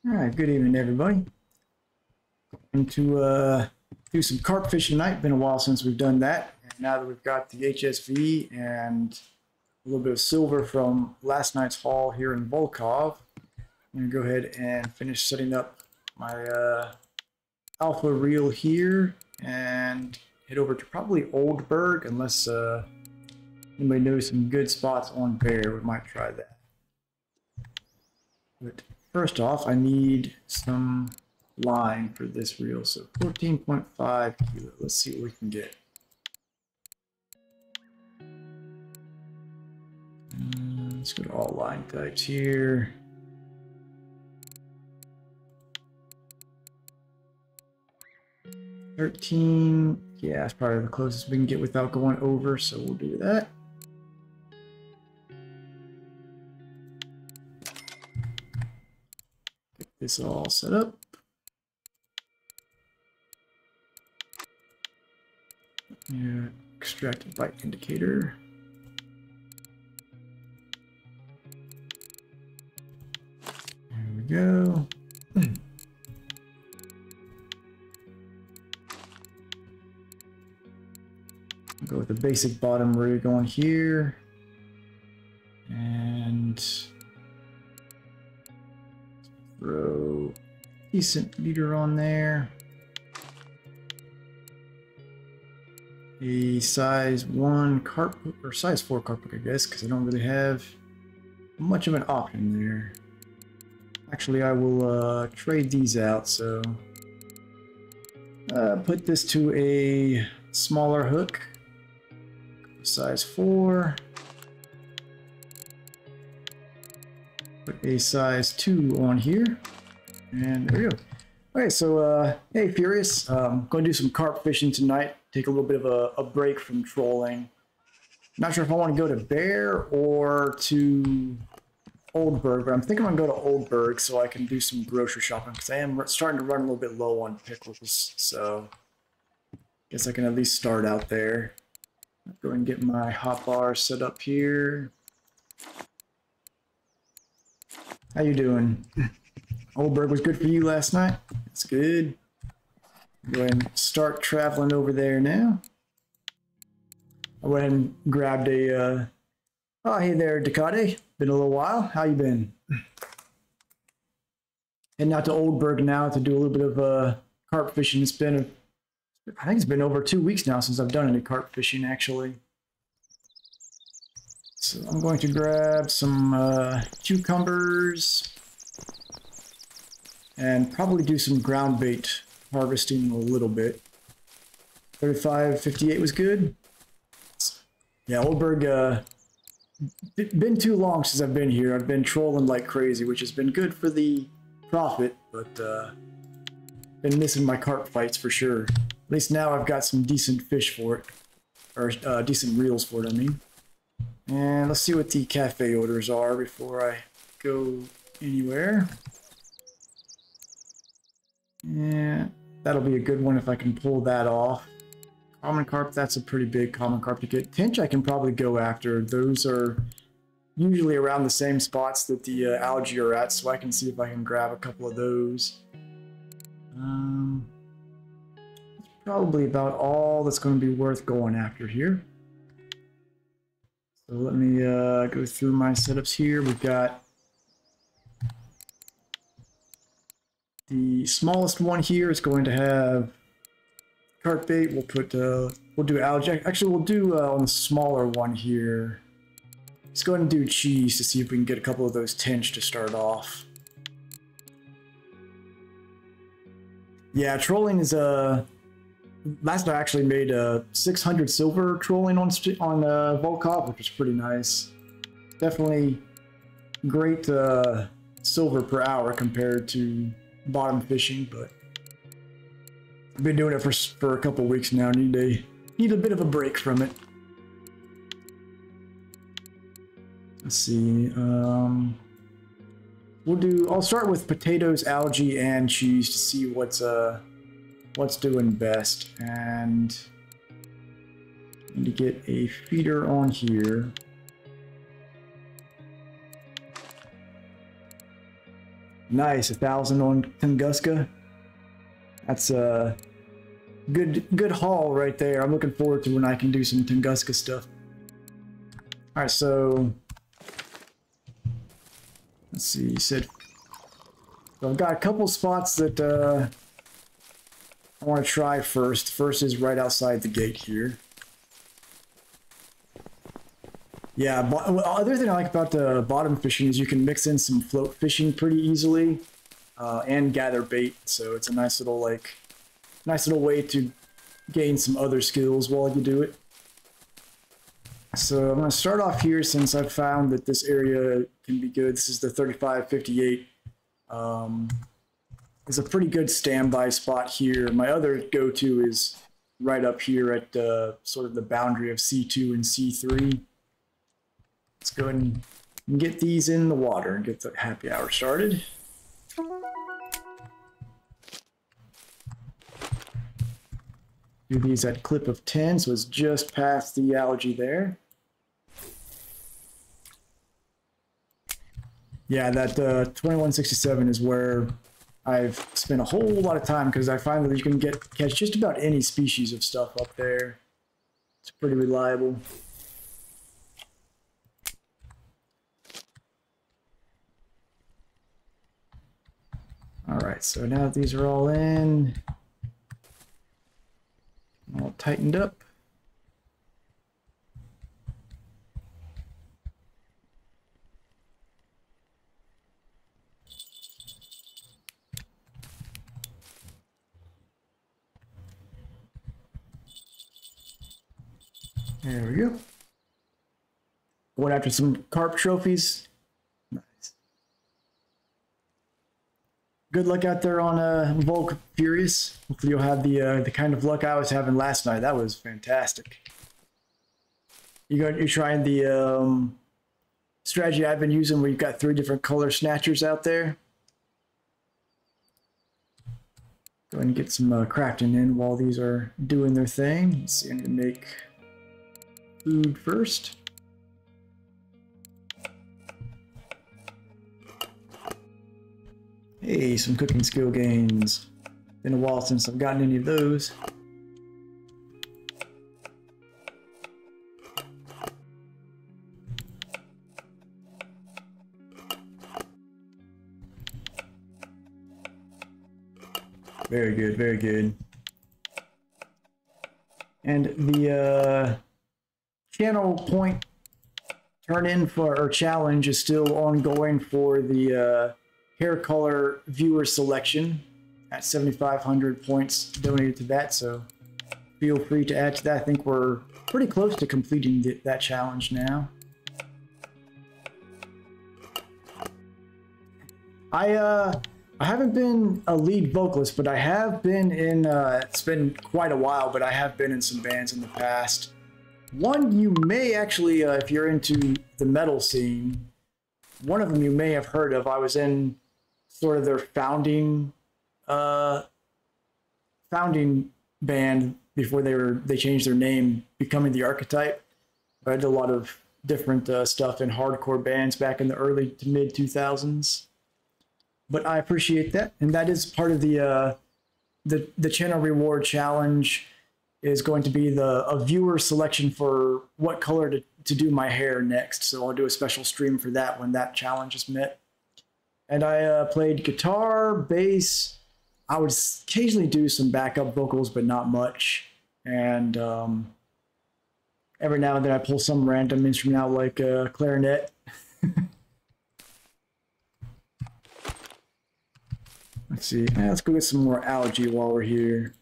All right, good evening, everybody. Going to do some carp fishing tonight. Been a while since we've done that. And now that we've got the HSV and a little bit of silver from last night's haul here in Volkov, I'm going to go ahead and finish setting up my alpha reel here and head over to probably Oldberg, unless anybody knows some good spots on Bear. We might try that. But first off, I need some line for this reel, so 14.5 kilo. Let's see what we can get. Let's go to all line types here. $13, yeah, that's probably the closest we can get without going over, so we'll do that. Get this all set up. Yeah, extracted bite indicator. There we go. I'll go with the basic bottom rig on here. And throw decent leader on there. A size 1 carp hook, or size 4 carp hook, I guess, because I don't really have much of an option there. Actually, I will trade these out, so put this to a smaller hook, size 4. Put a size 2 on here, and there we go. Okay, so hey Furious, going to do some carp fishing tonight. Take a little bit of a break from trolling. Not sure if I want to go to Bear or to Oldberg, but I'm thinking I'm going to go to Oldberg so I can do some grocery shopping, because I am starting to run a little bit low on pickles, so guess I can at least start out there. I'll go and get my hot bar set up here. How you doing? Oldberg was good for you last night? That's good. Go ahead and start traveling over there now. I went and grabbed a, oh hey there Ducati, been a little while, how you been? Heading out to Oldberg now to do a little bit of carp fishing. It's been, I think it's been over 2 weeks now since I've done any carp fishing actually. So I'm going to grab some cucumbers and probably do some ground bait harvesting a little bit. 35.58 was good. Yeah, Oldberg, been too long since I've been here. I've been trolling like crazy, which has been good for the profit, but been missing my carp fights for sure. At least now I've got some decent fish for it, or decent reels for it, I mean. And let's see what the cafe orders are before I go anywhere. Yeah, that'll be a good one if I can pull that off. Common carp, that's a pretty big common carp to get. Tench I can probably go after. Those are usually around the same spots that the algae are at, so I can see if I can grab a couple of those. That's probably about all that's going to be worth going after here. So let me go through my setups here. We've got the smallest one here is going to have carp bait. We'll put we'll do algae. Actually, we'll do on the smaller one here. Let's go ahead and do cheese to see if we can get a couple of those tench to start off. Yeah, trolling is last night I actually made 600 silver trolling on Volkov, which was pretty nice. Definitely great silver per hour compared to bottom fishing, but I've been doing it for a couple weeks now. Need a bit of a break from it. Let's see. I'll start with potatoes, algae, and cheese to see what's doing best. And need to get a feeder on here. Nice, 1,000 on Tunguska. That's a good haul right there. I'm looking forward to when I can do some Tunguska stuff. All right, so let's see. You said so I've got a couple spots that I want to try first. First is right outside the gate here. Yeah, the other thing I like about the bottom fishing is you can mix in some float fishing pretty easily and gather bait. So it's a nice little way to gain some other skills while you do it. So I'm going to start off here since I've found that this area can be good. This is the 3558. It's a pretty good standby spot here. My other go-to is right up here at sort of the boundary of C2 and C3. Let's go ahead and get these in the water and get the happy hour started. Do these at clip of 10, so it's just past the algae there. Yeah, that 2167 is where I've spent a whole lot of time because I find that you can catch just about any species of stuff up there. It's pretty reliable. All right, so now that these are all in, all tightened up. There we go. Going after some carp trophies. Nice. Good luck out there on Volk Furious. Hopefully you'll have the kind of luck I was having last night. That was fantastic. You're trying the strategy I've been using where you've got 3 different color snatchers out there. Go ahead and get some crafting in while these are doing their thing. Let's see, I'm gonna make food first. Hey, some cooking skill gains. Been a while since I've gotten any of those. Very good, very good. And the channel point turn in for or challenge is still ongoing for the hair color viewer selection at 7,500 points donated to that, so feel free to add to that. I think we're pretty close to completing that challenge now. I haven't been a lead vocalist, but I have been in, it's been quite a while, but I have been in some bands in the past. One you may actually, if you're into the metal scene, one of them you may have heard of. I was in sort of their founding band before they changed their name, Becoming the Archetype. I did a lot of different stuff in hardcore bands back in the early to mid 2000s. But I appreciate that, and that is part of the channel reward challenge. Is going to be a viewer selection for what color to do my hair next. So I'll do a special stream for that when that challenge is met. And I played guitar, bass. I would occasionally do some backup vocals, but not much. And every now and then I pull some random instrument out like a clarinet. Let's see. Let's go get some more algae while we're here.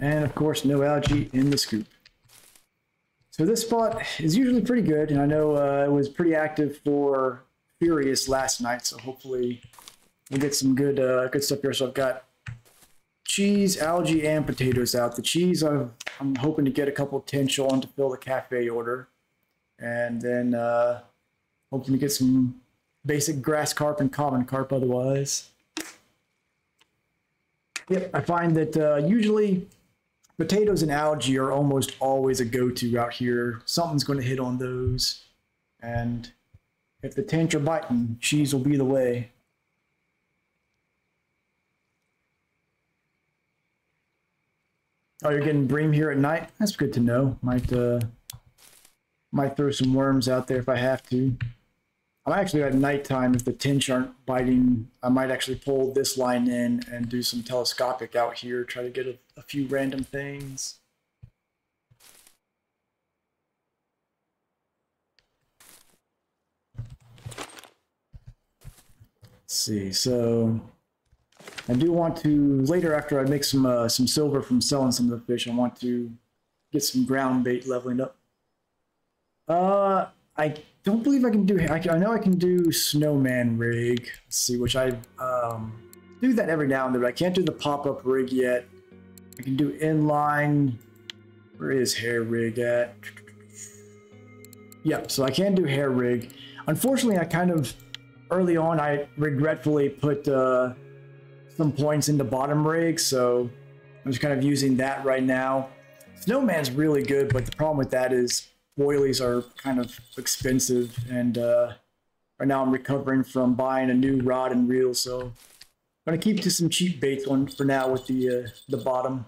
And of course, no algae in the scoop. So this spot is usually pretty good, and I know it was pretty active for Furious last night, so hopefully we'll get some good stuff here. So I've got cheese, algae, and potatoes out. The cheese, I'm hoping to get a couple of tench on to fill the cafe order, and then hoping to get some basic grass carp and common carp otherwise. Yep, I find that usually potatoes and algae are almost always a go-to out here. Something's going to hit on those. And if the tench are biting, cheese will be the way. Oh, you're getting bream here at night? That's good to know. Might throw some worms out there if I have to. I'm actually at nighttime. If the tench aren't biting, I might actually pull this line in and do some telescopic out here, try to get a few random things. Let's see, so I do want to, later after I make some silver from selling some of the fish, I want to get some ground bait leveling up. I don't believe I can do, I know I can do snowman rig, let's see, which I do that every now and then, but I can't do the pop-up rig yet. I can do inline, where is hair rig at? Yep, so I can do hair rig. Unfortunately, I kind of, early on, I regretfully put some points into bottom rig, so I'm just kind of using that right now. Snowman's really good, but the problem with that is boilies are kind of expensive, and right now I'm recovering from buying a new rod and reel, so I'm gonna keep to some cheap baits on for now with the bottom.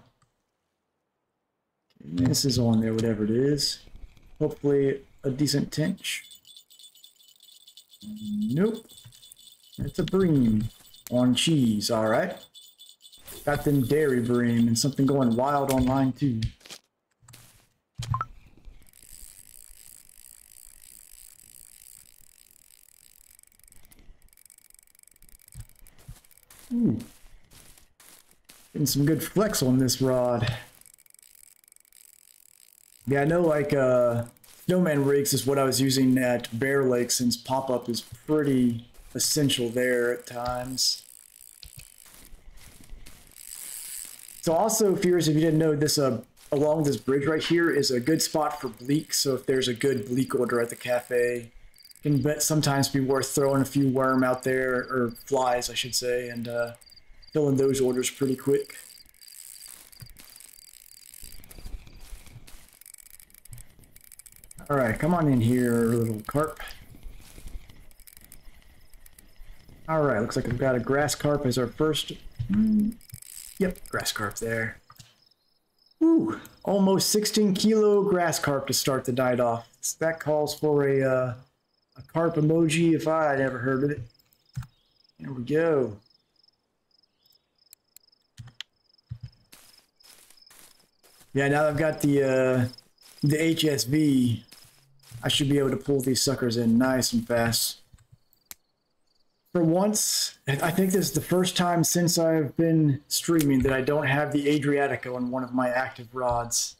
Okay, this is on there, whatever it is. Hopefully a decent tench. Nope, it's a bream on cheese. All right, got them dairy bream and something going wild online too. Ooh. Getting some good flex on this rod. Yeah, I know, like snowman rigs is what I was using at Bear Lake, since pop-up is pretty essential there at times. So also, viewers, if you didn't know, this along this bridge right here is a good spot for bleak. So if there's a good bleak order at the cafe, it can sometimes be worth throwing a few worm out there, or flies, I should say, and filling those orders pretty quick. All right, come on in here, little carp. All right, looks like I've got a grass carp as our first. Yep, grass carp there. Ooh, almost 16 kilo grass carp to start the night off. That calls for a carp emoji if I'd ever heard of it. There we go. Yeah, now that I've got the HSV, I should be able to pull these suckers in nice and fast. For once, I think this is the first time since I've been streaming that I don't have the Adriatica on one of my active rods.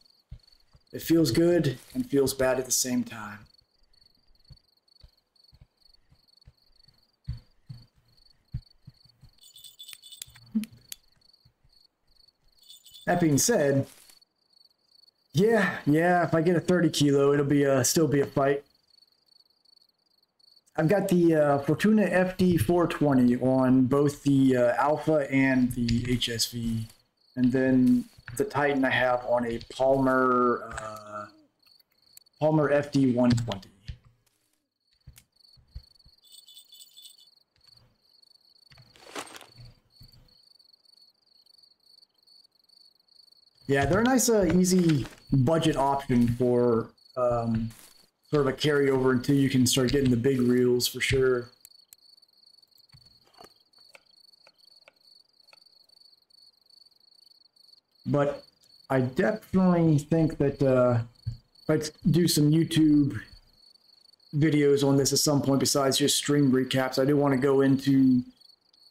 It feels good and feels bad at the same time. That being said, yeah, if I get a 30 kilo, it'll be still be a fight. I've got the Fortuna FD 420 on both the Alpha and the HSV, and then the Titan I have on a Palmer FD 120. Yeah, they're a nice, easy budget option for sort of a carryover until you can start getting the big reels for sure. But I definitely think that if I do some YouTube videos on this at some point besides just stream recaps, I do want to go into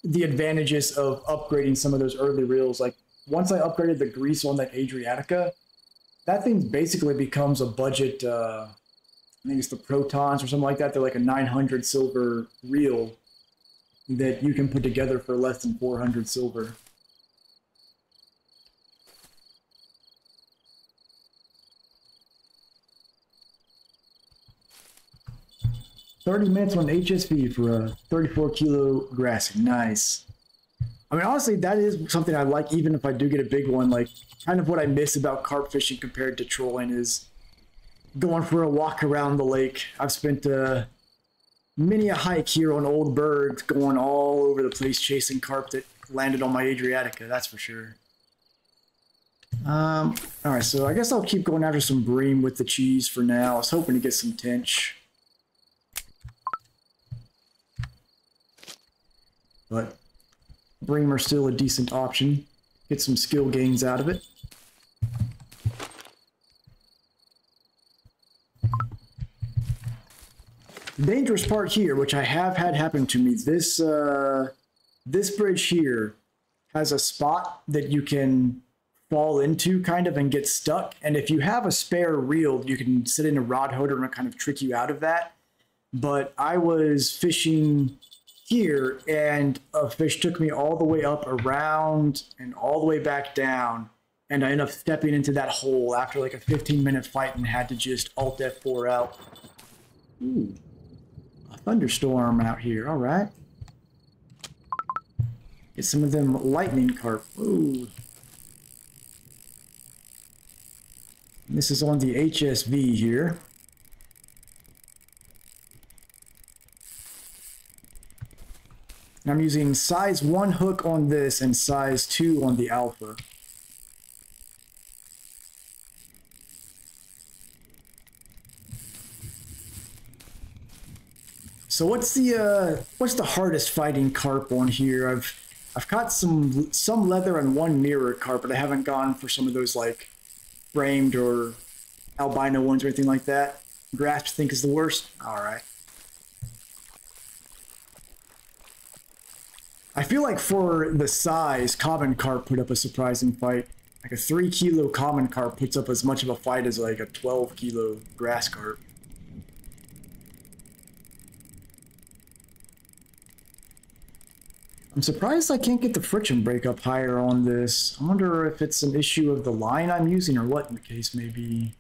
the advantages of upgrading some of those early reels. Like, once I upgraded the grease on that Adriatica, that thing basically becomes a budget, I think it's the Protons or something like that. They're like a 900 silver reel that you can put together for less than 400 silver. $30 minutes on HSV for a 34 kilo grassing. Nice. I mean, honestly, that is something I like, even if I do get a big one. Like, kind of what I miss about carp fishing compared to trolling is going for a walk around the lake. I've spent many a hike here on Old Bird, going all over the place chasing carp that landed on my Adriatica, that's for sure. All right, so I guess I'll keep going after some bream with the cheese for now. I was hoping to get some tench. But bream are still a decent option. Get some skill gains out of it. The dangerous part here, which I have had happen to me, this bridge here has a spot that you can fall into kind of and get stuck. And if you have a spare reel, you can sit in a rod holder and kind of trick you out of that. But I was fishing here and a fish took me all the way up around and all the way back down. And I ended up stepping into that hole after like a 15-minute fight and had to just Alt F4 out. Ooh, a thunderstorm out here. All right. Get some of them lightning carp. Ooh. This is on the HSV here. And I'm using size 1 hook on this and size 2 on the alpha. So what's the hardest fighting carp on here? I've caught some leather and 1 mirror carp, but I haven't gone for some of those like framed or albino ones or anything like that. Grasp think is the worst. All right. I feel like for the size, common carp put up a surprising fight. Like a 3 kilo common carp puts up as much of a fight as like a 12 kilo grass carp. I'm surprised I can't get the friction break up higher on this. I wonder if it's an issue of the line I'm using or what the case may be.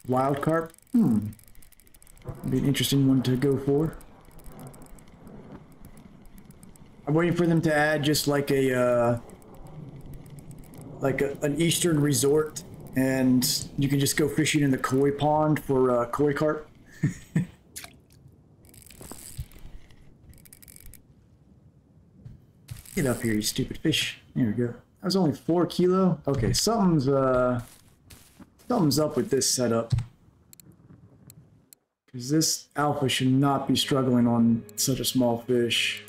Wild carp? Be an interesting one to go for. I'm waiting for them to add just like an eastern resort, and you can just go fishing in the koi pond for koi carp. Get up here, you stupid fish. There we go. That was only 4 kilo. Okay, something's up with this setup. Because this alpha should not be struggling on such a small fish.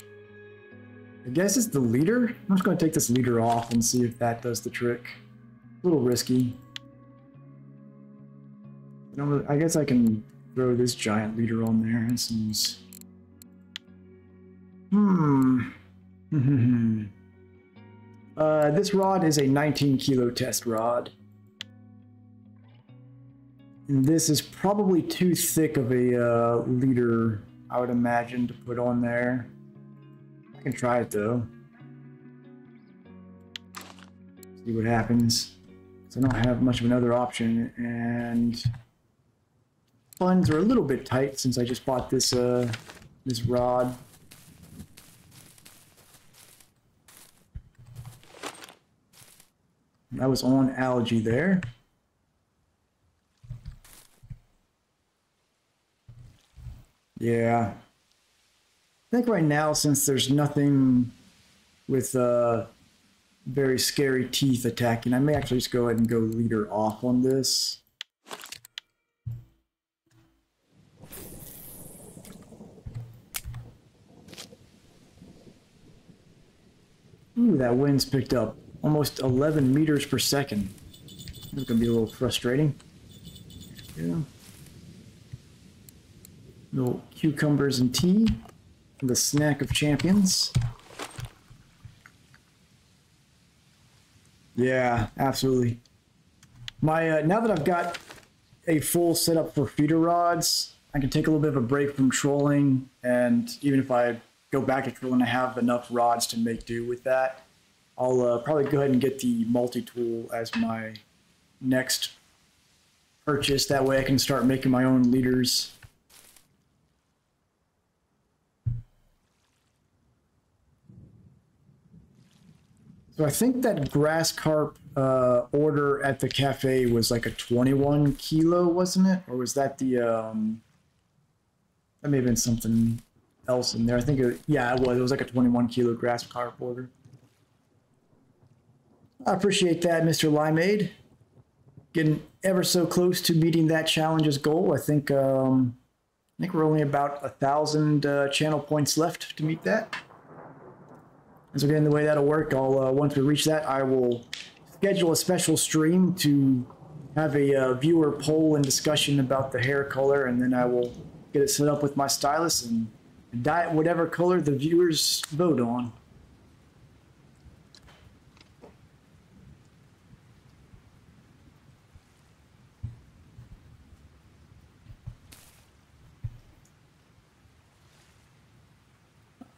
I guess it's the leader. I'm just going to take this leader off and see if that does the trick. A little risky. I guess I can throw this giant leader on there. That seems... this rod is a 19 kilo test rod. And this is probably too thick of a leader, I would imagine, to put on there. I can try it though. See what happens. So I don't have much of another option, and funds are a little bit tight since I just bought this this rod. That was on algae there. Yeah. I think right now, since there's nothing with very scary teeth attacking, I may actually just go ahead and go leader off on this. Ooh, that wind's picked up. Almost 11 meters per second. It's gonna be a little frustrating. Yeah. Little cucumbers and tea. The snack of champions. Yeah, absolutely. My now that I've got a full setup for feeder rods, I can take a little bit of a break from trolling, and even if I go back to trolling, I have enough rods to make do with that. I'll probably go ahead and get the multi-tool as my next purchase. That way I can start making my own leaders. So I think that grass carp order at the cafe was like a 21 kilo, wasn't it? Or was that the that may have been something else in there. I think yeah, it was. It was like a 21 kilo grass carp order. I appreciate that, Mr. Limeade. Getting ever so close to meeting that challenge's goal. I think we're only about 1,000 channel points left to meet that. And so again, the way that'll work, I'll once we reach that, I will schedule a special stream to have a viewer poll and discussion about the hair color, and then I will get it set up with my stylus and dye it whatever color the viewers vote on.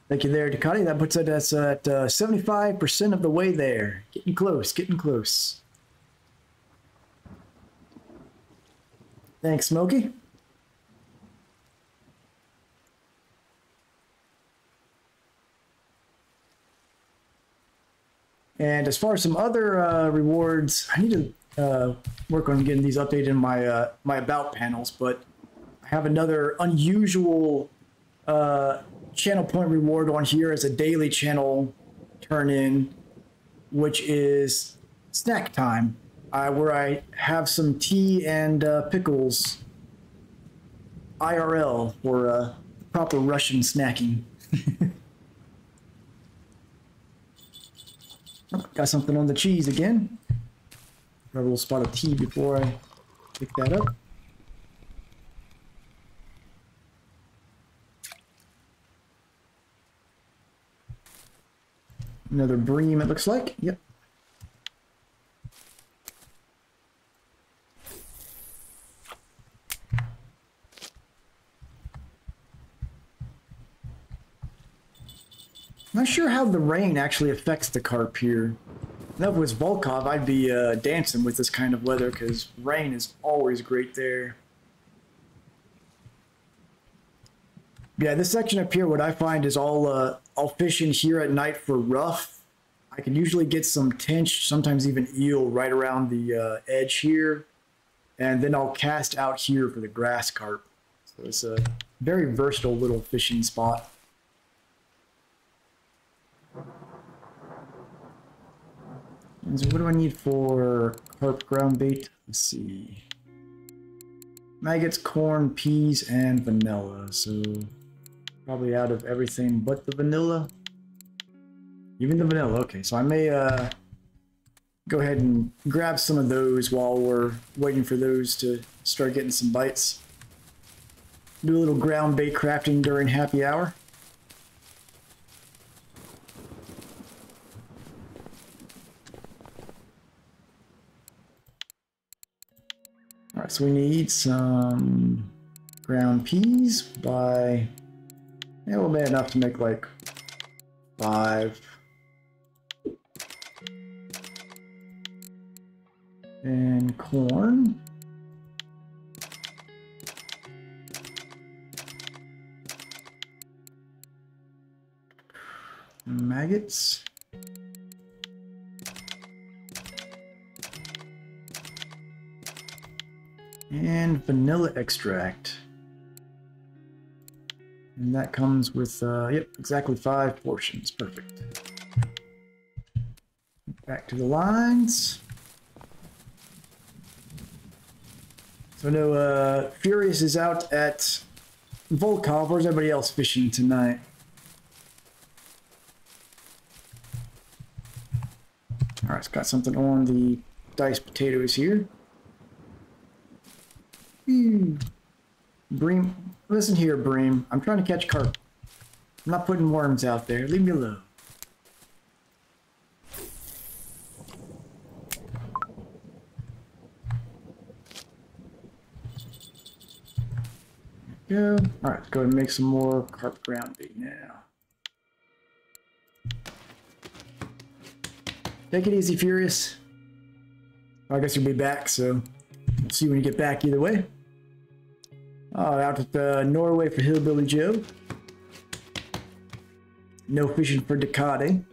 Thank you there, Ducati. That puts us at 75% of the way there. Getting close, getting close. Thanks, Smokey. And as far as some other rewards, I need to work on getting these updated in my my about panels, but I have another unusual channel point reward on here as a daily channel turn in, which is snack time, where I have some tea and pickles IRL for proper Russian snacking. Oh, got something on the cheese again. Grab a little spot of tea before I pick that up. Another bream, it looks like. Yep. Not sure how the rain actually affects the carp here. I know if it was Volkov, I'd be dancing with this kind of weather because rain is always great there. Yeah, this section up here, what I find is I'll fish in here at night for rough. I can usually get some tench, sometimes even eel right around the edge here. And then I'll cast out here for the grass carp. So it's a very versatile little fishing spot. And so what do I need for carp ground bait? Let's see. Maggots, corn, peas, and vanilla. So probably out of everything but the vanilla. Even the vanilla. Okay, so I may go ahead and grab some of those while we're waiting for those to start getting some bites. Do a little ground bait crafting during happy hour. Alright, so we need some ground peas by, yeah, we'll make enough to make like 5. And corn. Maggots. And vanilla extract. And that comes with, yep, exactly 5 portions. Perfect. Back to the lines. So no, Furious is out at Volkov. Where's everybody else fishing tonight? Alright, it's got something on the diced potatoes here. Bream, listen here, Bream. I'm trying to catch carp. I'm not putting worms out there. Leave me alone. There we go. All right, let's go ahead and make some more carp ground bait now. Take it easy, Furious. I guess you'll be back, so we'll see when you get back either way. Out at Norway for Hillbilly Joe. No fishing for Ducati.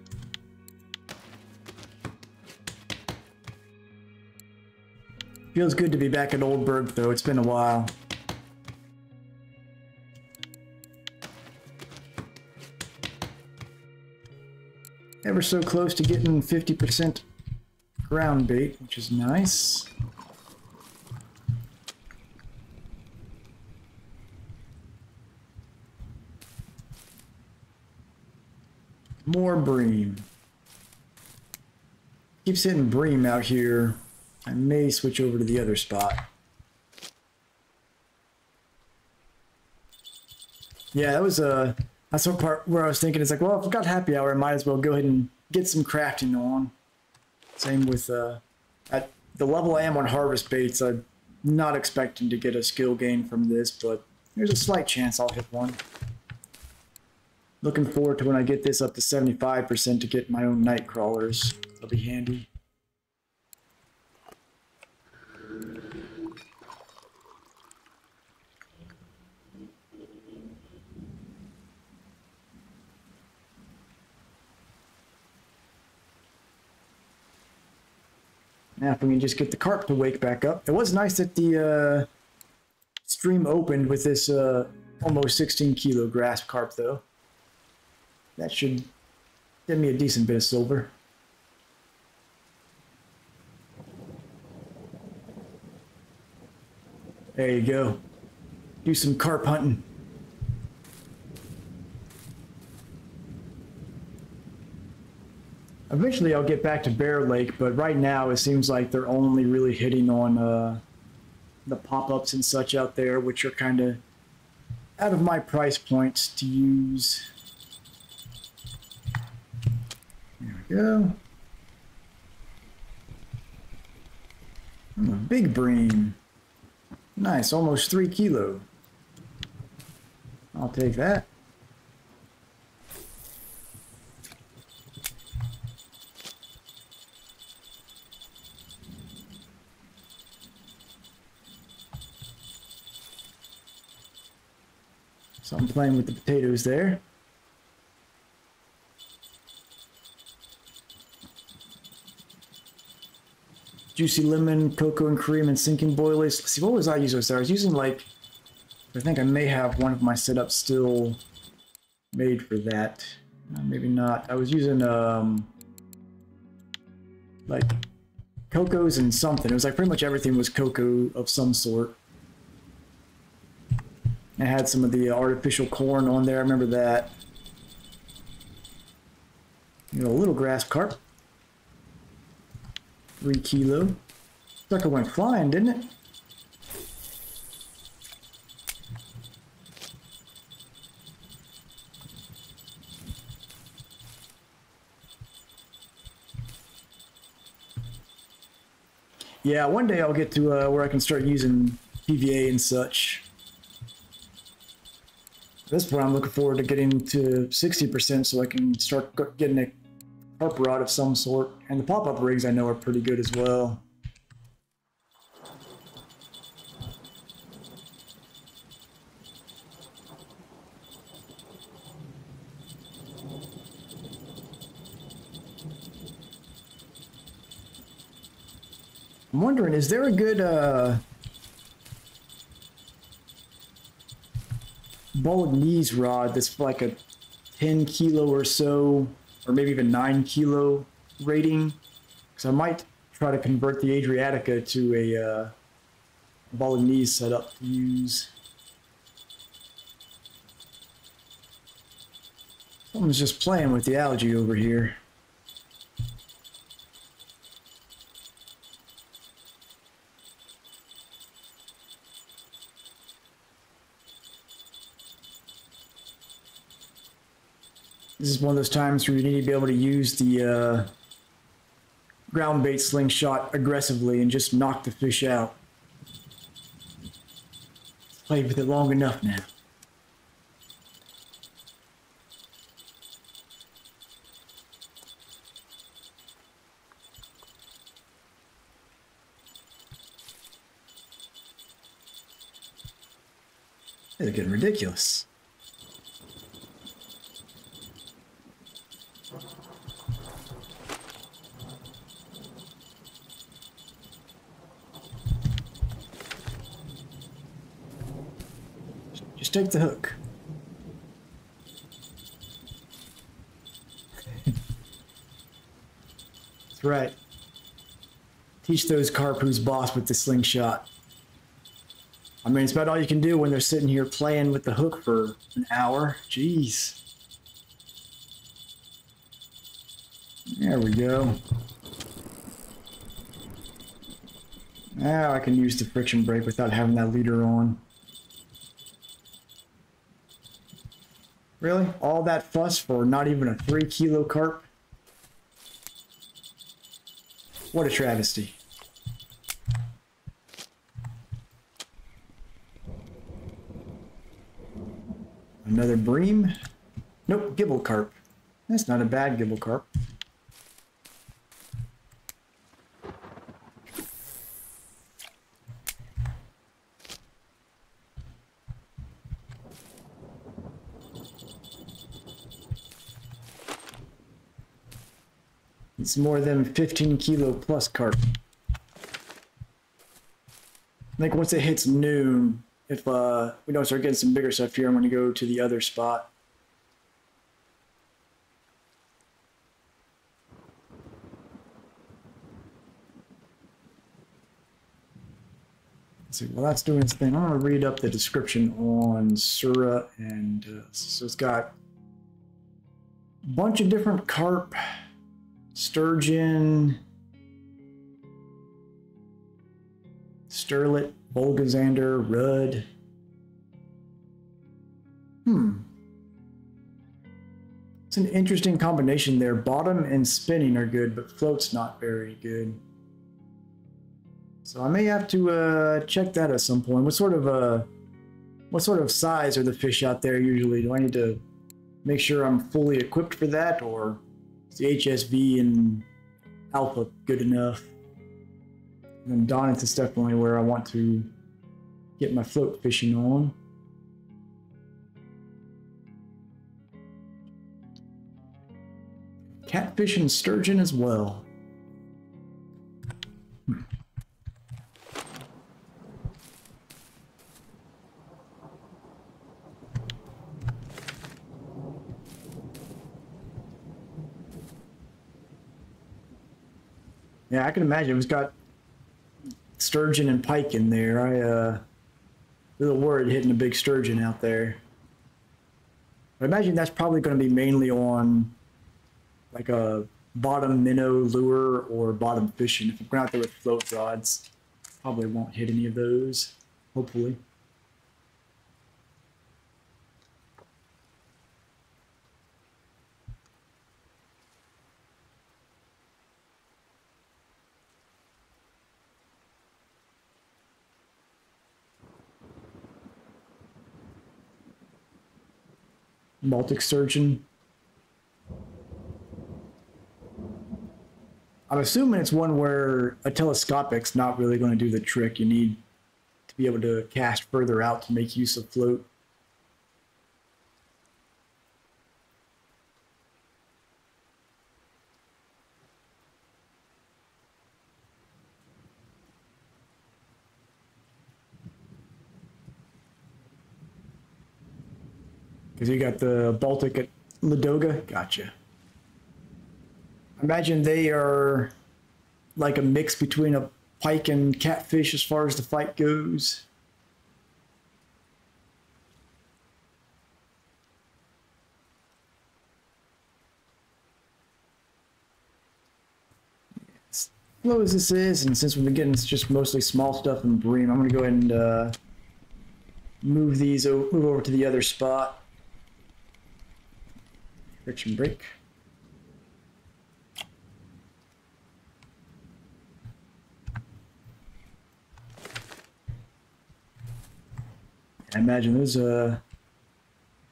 Feels good to be back at Oldburg, though. It's been a while. Ever so close to getting 50% ground bait, which is nice. More bream. Keeps hitting bream out here. I may switch over to the other spot. Yeah, that was that's one part where I was thinking, it's like, well, if I've got happy hour, I might as well go ahead and get some crafting on. Same with at the level I am on harvest baits, I'm not expecting to get a skill gain from this, but there's a slight chance I'll hit one. Looking forward to when I get this up to 75% to get my own night crawlers. That'll be handy. Now if we can just get the carp to wake back up. It was nice that the stream opened with this almost 16 kilo grasp carp though. That should give me a decent bit of silver. There you go. Do some carp hunting. Eventually I'll get back to Bear Lake, but right now it seems like they're only really hitting on the pop-ups and such out there, which are kind of out of my price points to use. There we go. A big bream. Nice, almost 3 kilo. I'll take that. So I'm playing with the potatoes there. Juicy lemon, cocoa and cream, and sinking boilies. Let's see, what was I using there? I was using like, I think I may have one of my setups still made for that. Maybe not. I was using like cocos and something. It was like pretty much everything was cocoa of some sort. I had some of the artificial corn on there. I remember that. You know, a little grass carp. 3 kilo. Sucker went flying, didn't it? Yeah, one day I'll get to where I can start using PVA and such. At this point, I'm looking forward to getting to 60% so I can start getting a carp rod of some sort. And the pop-up rigs I know are pretty good as well. I'm wondering, is there a good Bolognese rod that's like a 10 kilo or so, or maybe even 9 kilo rating? Because I might try to convert the Adriatica to a Bolognese setup to use. Someone's just playing with the algae over here. This is one of those times where you need to be able to use the ground bait slingshot aggressively and just knock the fish out. Played with it long enough now. They're getting ridiculous. Just take the hook. That's right. Teach those carp who's boss with the slingshot. I mean, it's about all you can do when they're sitting here playing with the hook for an hour. Jeez. There we go. Now I can use the friction brake without having that leader on. Really? All that fuss for not even a 3 kilo carp? What a travesty. Another bream? Nope, gibble carp. That's not a bad gibble carp. It's more than 15 kilo plus carp. I think once it hits noon, if we don't start getting some bigger stuff here, I'm going to go to the other spot. Let's see, while that's doing its thing, I'm going to read up the description on Sura, and so it's got a bunch of different carp. Sturgeon, sterlet, Volgazander, rudd. It's an interesting combination there. Bottom and spinning are good, but float's not very good. So I may have to check that at some point. What sort of size are the fish out there usually? Do I need to make sure I'm fully equipped for that, or is the HSV and Alpha good enough? And then Donnet is definitely where I want to get my float fishing on. Catfish and sturgeon as well. Yeah, I can imagine. It's got sturgeon and pike in there. A little worried hitting a big sturgeon out there. I imagine that's probably going to be mainly on like a bottom minnow lure or bottom fishing. If I'm going out there with float rods, probably won't hit any of those, hopefully. Baltic sturgeon. I'm assuming it's one where a telescopic's not really going to do the trick. You need to be able to cast further out to make use of float. Because you got the Baltic at Ladoga. Gotcha. I imagine they are like a mix between a pike and catfish as far as the fight goes. As slow as this is, and since we've been getting just mostly small stuff and bream, I'm going to go ahead and move over to the other spot. Friction brake. I imagine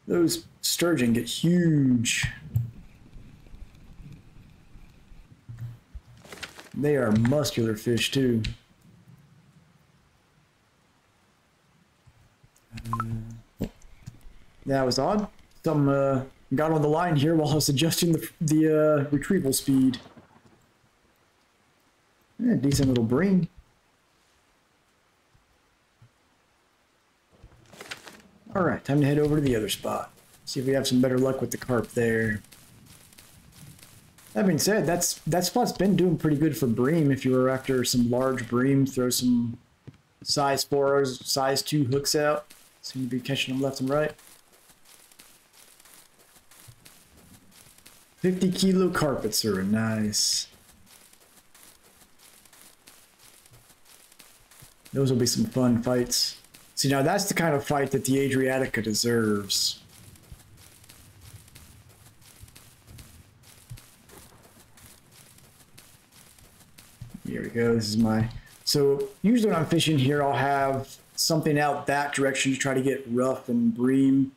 those sturgeon get huge. They are muscular fish too. That was odd. Something got on the line here while I was adjusting the retrieval speed. Yeah, decent little bream. All right, time to head over to the other spot. See if we have some better luck with the carp there. That being said, that spot's been doing pretty good for bream. If you were after some large bream, throw some size 4s, size 2 hooks out. Seem to be catching them left and right. 50-kilo carpets are nice. Those will be some fun fights. See, now that's the kind of fight that the Adriatica deserves. Here we go. This is my... So usually when I'm fishing here, I'll have something out that direction to try to get rough and bream.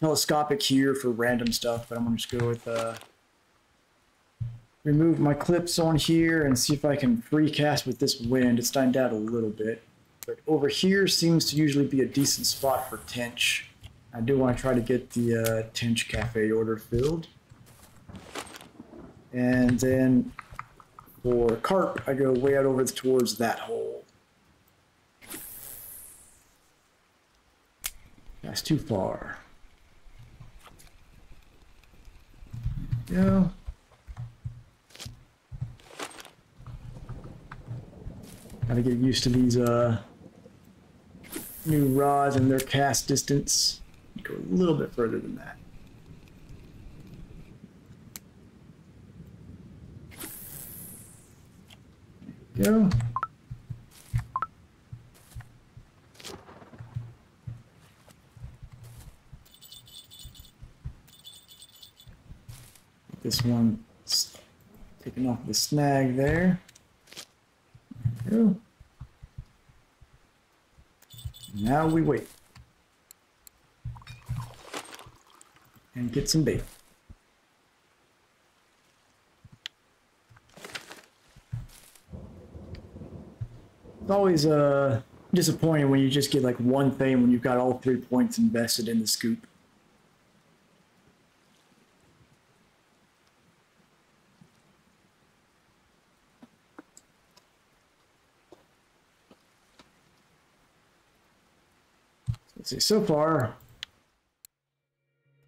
Telescopic here for random stuff, but I'm going to just go with... remove my clips on here and see if I can free cast with this wind. It's dying down a little bit. But over here seems to usually be a decent spot for tench. I do want to try to get the tench cafe order filled. And then for carp, I go way out over towards that hole. That's too far. There we go. Gotta get used to these new rods and their cast distance. Go a little bit further than that. There we go. This one taking off the snag there. There we go. Now we wait and get some bait. It's always disappointing when you just get like one thing when you've got all 3 points invested in the scoop. Let's see, so far,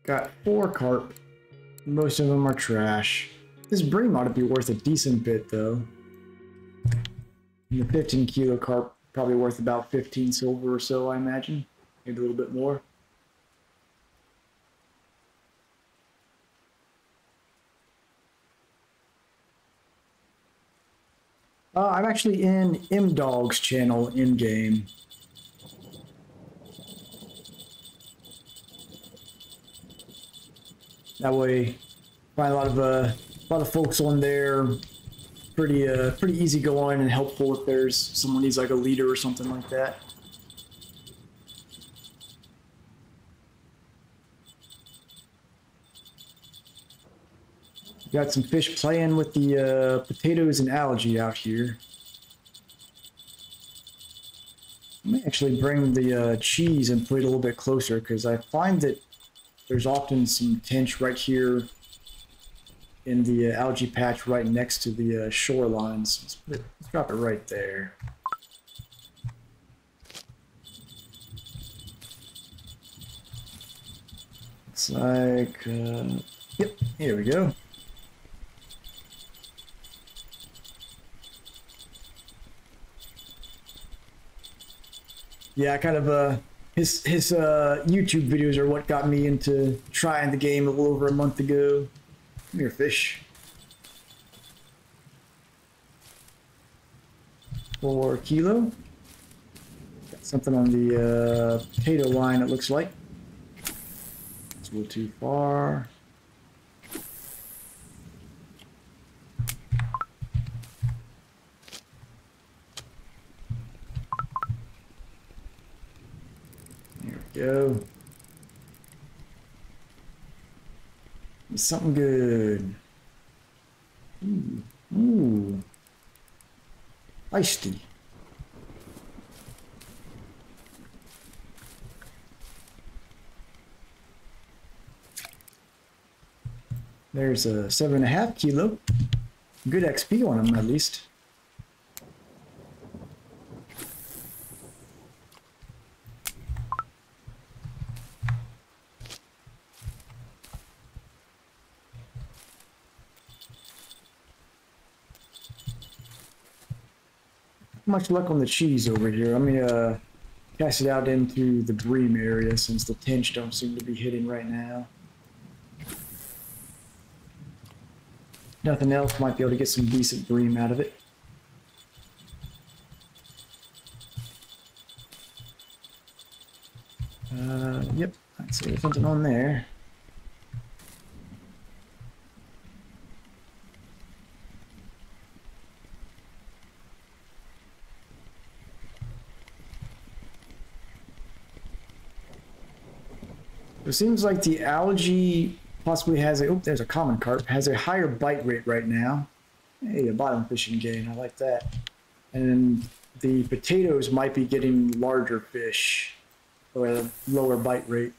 got 4 carp. Most of them are trash. This bream ought to be worth a decent bit, though. And the 15-kilo carp probably worth about 15 silver or so, I imagine. Maybe a little bit more. I'm actually in M-Dog's channel in-game. That way, find a lot of folks on there, pretty easy going and helpful if there's someone needs like a leader or something like that. Got some fish playing with the potatoes and algae out here. I may actually bring the cheese and put it a little bit closer because I find that there's often some tench right here in the algae patch right next to the shorelines. Let's drop it right there. It's like, yep, here we go. Yeah, kind of his YouTube videos are what got me into trying the game a little over a month ago. Come here, fish. 4 kilo. Got something on the potato line, it looks like. It's a little too far. Go. Something good. Ooh. Feisty. There's a 7.5 kilo. Good XP on them at least. much luck on the cheese over here. Let me cast it out into the bream area since the tench don't seem to be hitting right now. Nothing else, might be able to get some decent bream out of it. Yep, I see there's something on there. It seems like the algae possibly has a, oh, there's a common carp, has a higher bite rate right now. Hey, a bottom fishing gain, I like that. And the potatoes might be getting larger fish or a lower bite rate.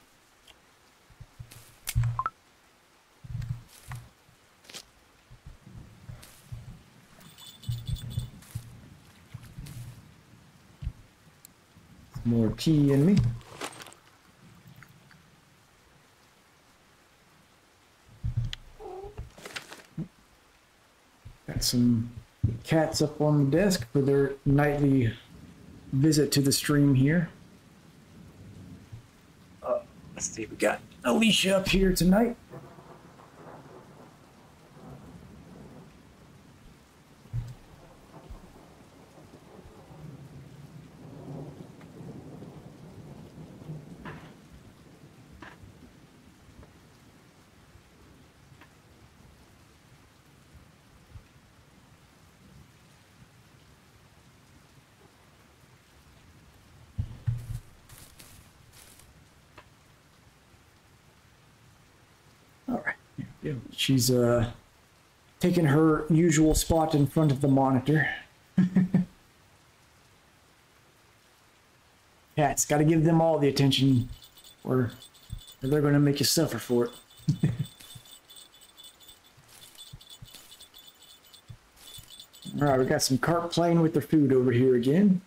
More tea in me. Got some cats up on the desk for their nightly visit to the stream here. Let's see, we got Alicia up here tonight. She's taking her usual spot in front of the monitor. Cats, got to give them all the attention, or they're going to make you suffer for it. All right, we got some carp playing with their food over here again.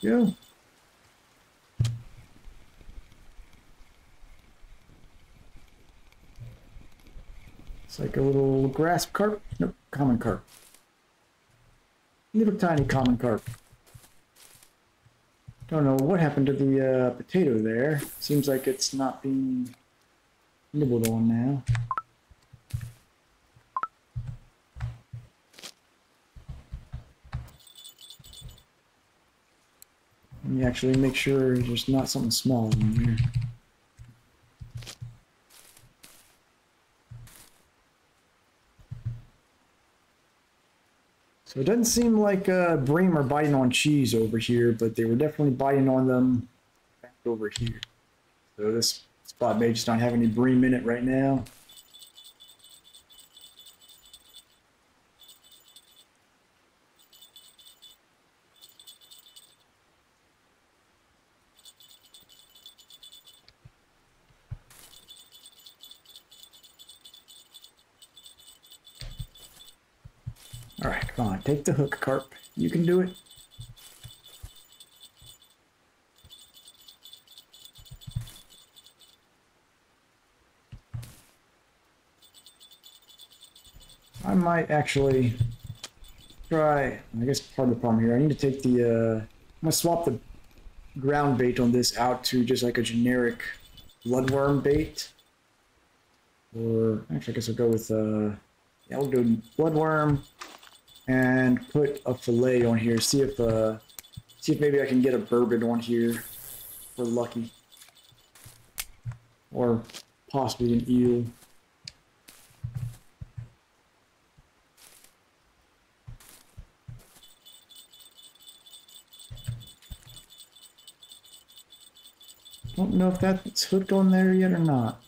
Go. It's like a little grass carp. Nope, common carp. Little tiny common carp. Don't know what happened to the potato there. Seems like it's not being nibbled on now. Let me actually make sure there's not something small in there. So it doesn't seem like bream are biting on cheese over here, but they were definitely biting on them back over here. So this spot may just not have any bream in it right now. All right, come on, take the hook, carp. You can do it. I might actually try, I guess part of the problem here, I need to take the, I'm gonna swap the ground bait on this out to just like a generic bloodworm bait. Or, actually I guess I'll go with, yeah, we'll do bloodworm. And put a fillet on here. See if maybe I can get a bourbon on here. If we're lucky. Or possibly an eel. Don't know if that's hooked on there yet or not.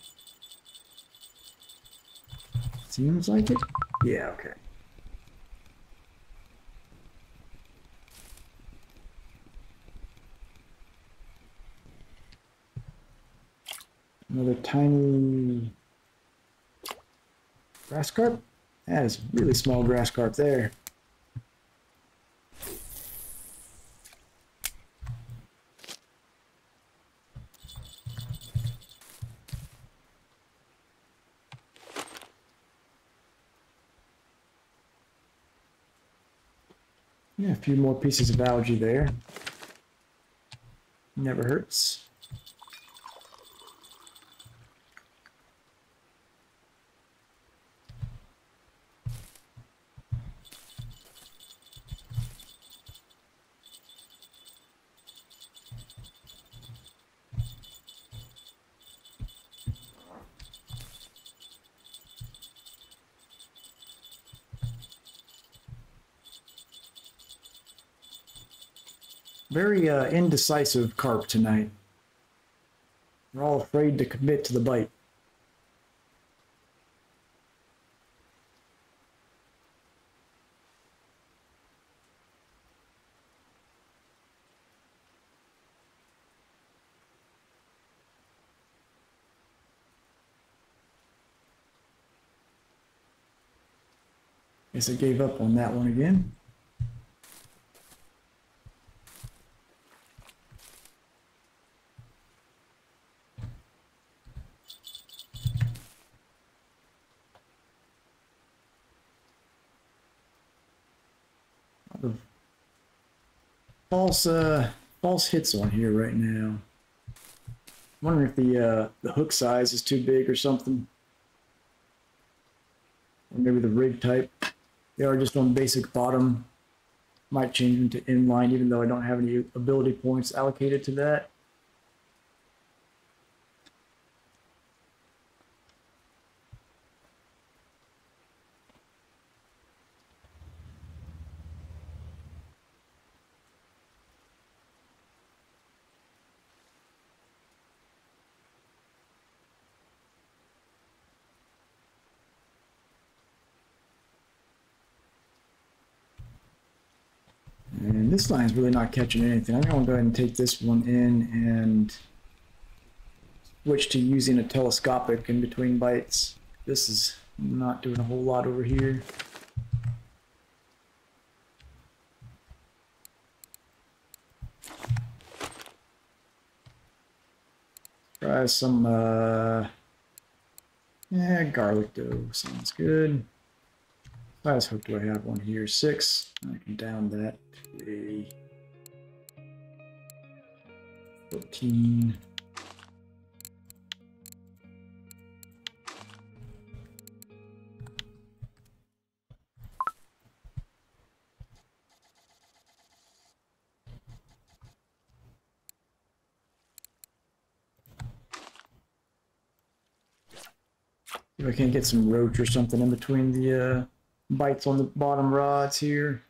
Seems like it. Yeah, okay. Another tiny grass carp. That is a really small grass carp there. Yeah, a few more pieces of algae there. Never hurts. Very indecisive carp tonight. We're all afraid to commit to the bite. Guess I gave up on that one again. False hits on here right now. I'm wondering if the hook size is too big or something. Or maybe the rig type. They are just on basic bottom. Might change them to inline even though I don't have any ability points allocated to that. And this line's really not catching anything. I'm going to go ahead and take this one in and switch to using a telescopic in between bites. This is not doing a whole lot over here. Try some, yeah, garlic dough. Sounds good. What size hook do I have? One here, 6. I can down that to a 14. If I can't get some roach or something in between the bites on the bottom rods here.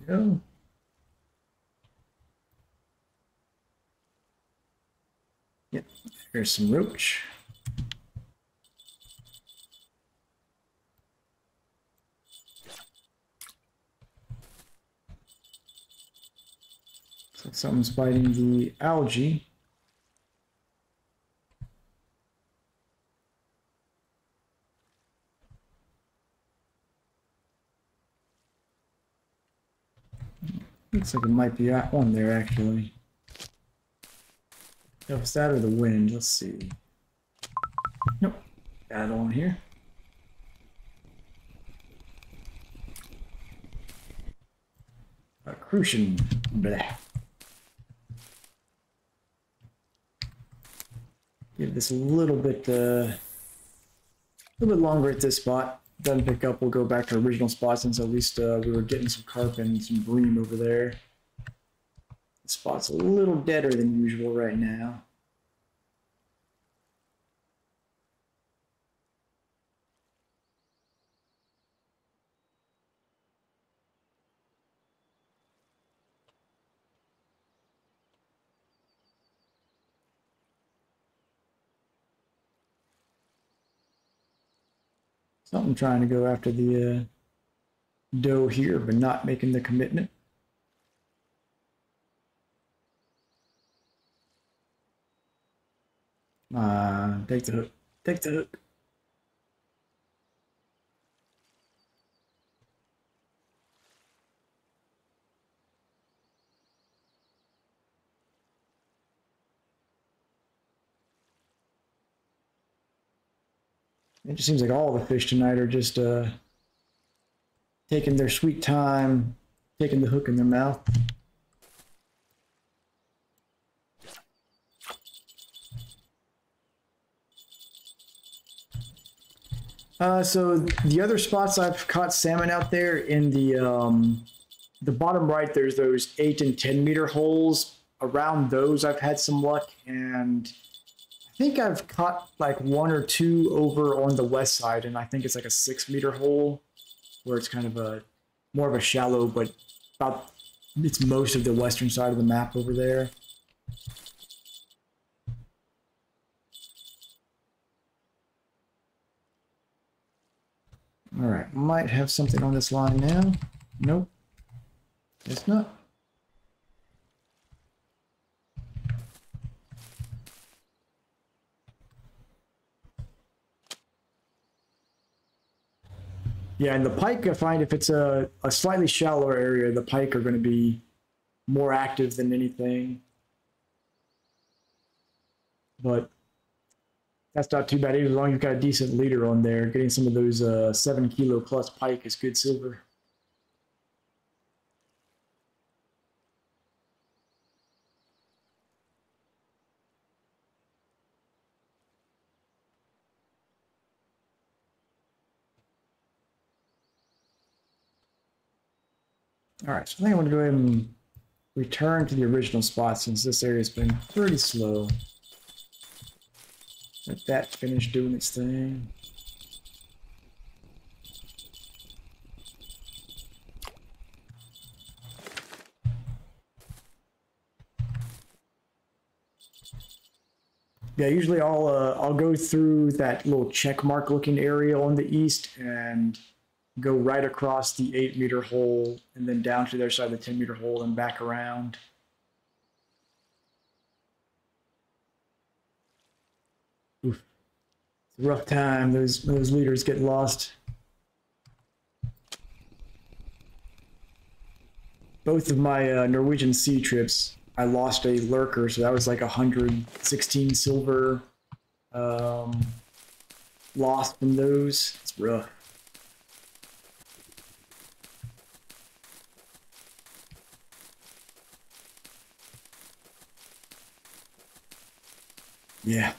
There we go. Yep, there's some roach. Looks like something's biting the algae. Looks like it might be at one there actually. If it's that or the wind, let's see. Nope, got on here. Crucian, bleh. Give this a little bit longer at this spot. Doesn't pick up, we'll go back to our original spot since at least we were getting some carpin and some bream over there. The spot's a little deader than usual right now. Something trying to go after the doe here, but not making the commitment. Take the hook. Take the hook. It just seems like all the fish tonight are just taking their sweet time, taking the hook in their mouth. So the other spots I've caught salmon out there in the bottom right, there's those 8 and 10 meter holes. Around those, I've had some luck, and I think I've caught like 1 or 2 over on the west side, and I think it's like a 6 meter hole where it's kind of a more of a shallow, but about it's most of the western side of the map over there. All right, might have something on this line now. Nope, it's not. Yeah, and the pike, I find if it's a slightly shallower area, the pike are going to be more active than anything. But that's not too bad either, as long as you've got a decent leader on there. Getting some of those 7 kilo plus pike is good silver. All right, so I think I'm going to go ahead and return to the original spot since this area's been pretty slow. Let that finish doing its thing. Yeah, usually I'll go through that little check mark looking area on the east and go right across the 8 meter hole and then down to the other side of the 10 meter hole and back around. Oof. It's a rough time. Those leaders get lost. Both of my Norwegian sea trips, I lost a lurker, so that was like 116 silver lost from those. It's rough. Yeah.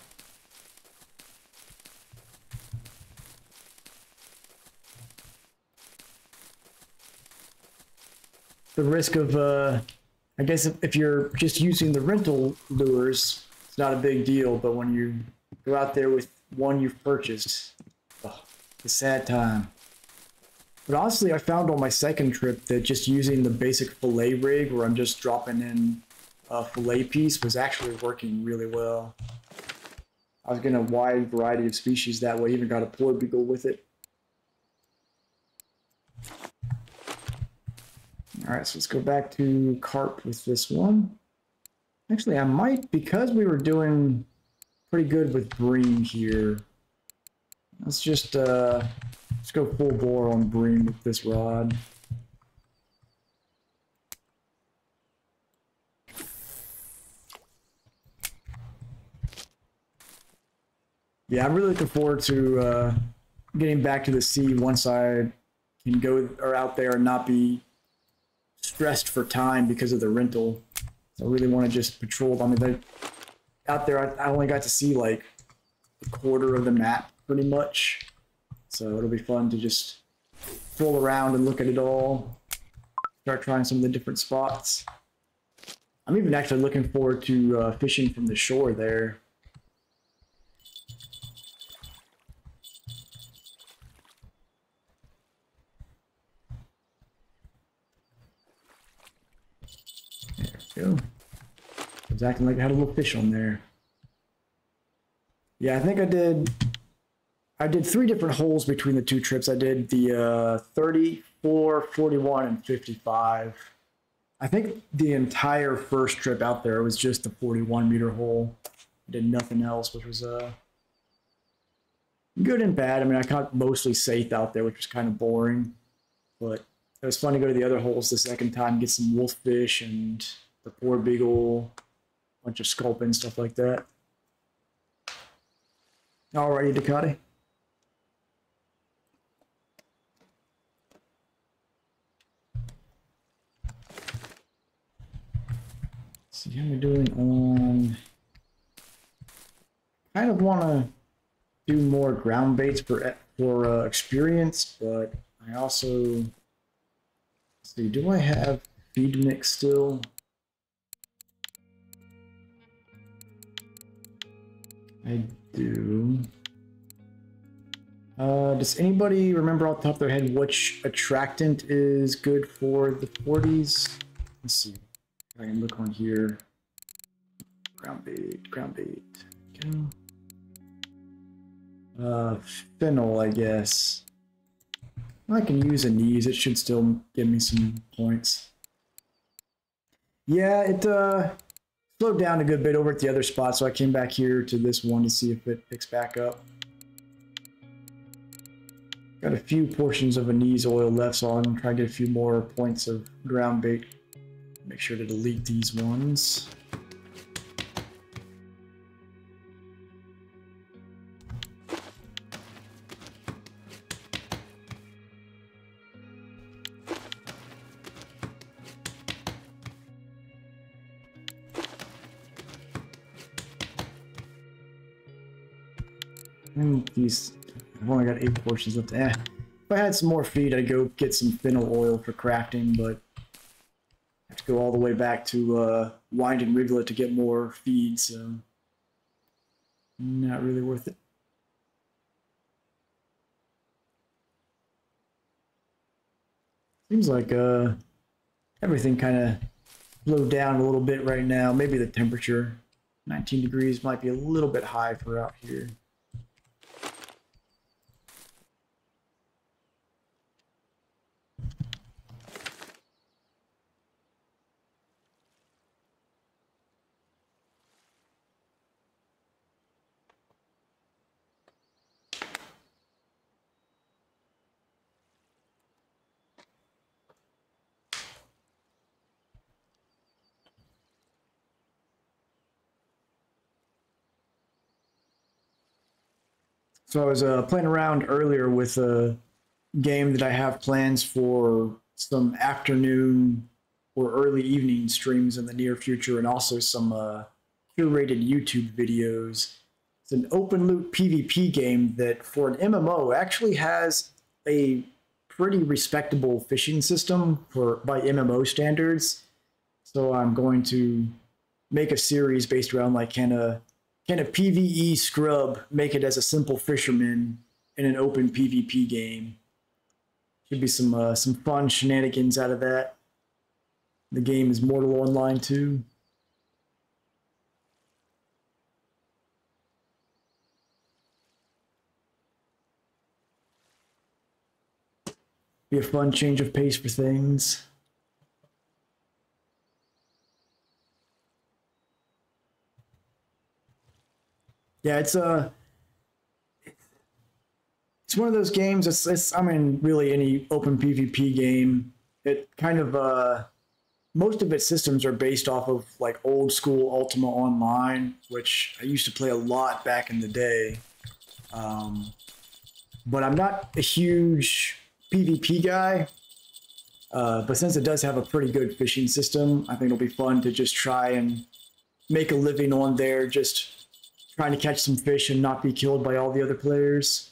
The risk of, I guess if you're just using the rental lures, it's not a big deal, but when you go out there with one you've purchased, oh, it's a sad time. But honestly, I found on my second trip that just using the basic fillet rig where I'm just dropping in a fillet piece was actually working really well. I was getting a wide variety of species that way, even got a porbeagle with it. All right, so let's go back to carp with this one. Actually, I might, because we were doing pretty good with bream here, let's just let's go full bore on bream with this rod. Yeah, I'm really looking forward to getting back to the sea once I can go or out there and not be stressed for time because of the rental. So I really want to just patrol. I mean, out there, I only got to see like a quarter of the map pretty much. So it'll be fun to just stroll around and look at it all. Start trying some of the different spots. I'm even actually looking forward to fishing from the shore there. There we go. I was acting like I had a little fish on there. Yeah, I think I did 3 different holes between the 2 trips. I did the 34, 41, and 55. I think the entire first trip out there was just the 41 meter hole. did nothing else, which was good and bad. I mean, I caught mostly safe out there, which was kind of boring, but it was fun to go to the other holes the second time, get some wolffish and the poor beagle, bunch of sculpin, stuff like that. Alrighty, Ducati. See how we're doing on. Kind of want to do more ground baits for experience, but I also see. Do I have feed mix still? I do. Does anybody remember off the top of their head which attractant is good for the 40s? Let's see. I can look on here. Ground bait, ground bait. Go. Fennel, I guess. I can use a knees. It should still give me some points. Yeah, it slowed down a good bit over at the other spot, so I came back here to this one to see if it picks back up. Got a few portions of anise oil left, so I'm trying to get a few more points of ground bait. Make sure to delete these ones. These, I've only got 8 portions left. If I had some more feed, I'd go get some fennel oil for crafting, but I have to go all the way back to Wind and Wriggle it to get more feed, so not really worth it. Seems like everything kind of slowed down a little bit right now. Maybe the temperature, 19 degrees, might be a little bit high for out here. So I was playing around earlier with a game that I have plans for some afternoon or early evening streams in the near future, and also some curated YouTube videos. It's an open loop PvP game that, for an MMO, actually has a pretty respectable fishing system by MMO standards. So I'm going to make a series based around like can a PvE scrub make it as a simple fisherman in an open PvP game? Should be some fun shenanigans out of that. The game is Mortal Online too. Be a fun change of pace for things. Yeah, it's one of those games. It's I mean, really any open PvP game. It kind of most of its systems are based off of like old school Ultima Online, which I used to play a lot back in the day. But I'm not a huge PvP guy. But since it does have a pretty good fishing system, I think it'll be fun to just try and make a living on there, just trying to catch some fish and not be killed by all the other players.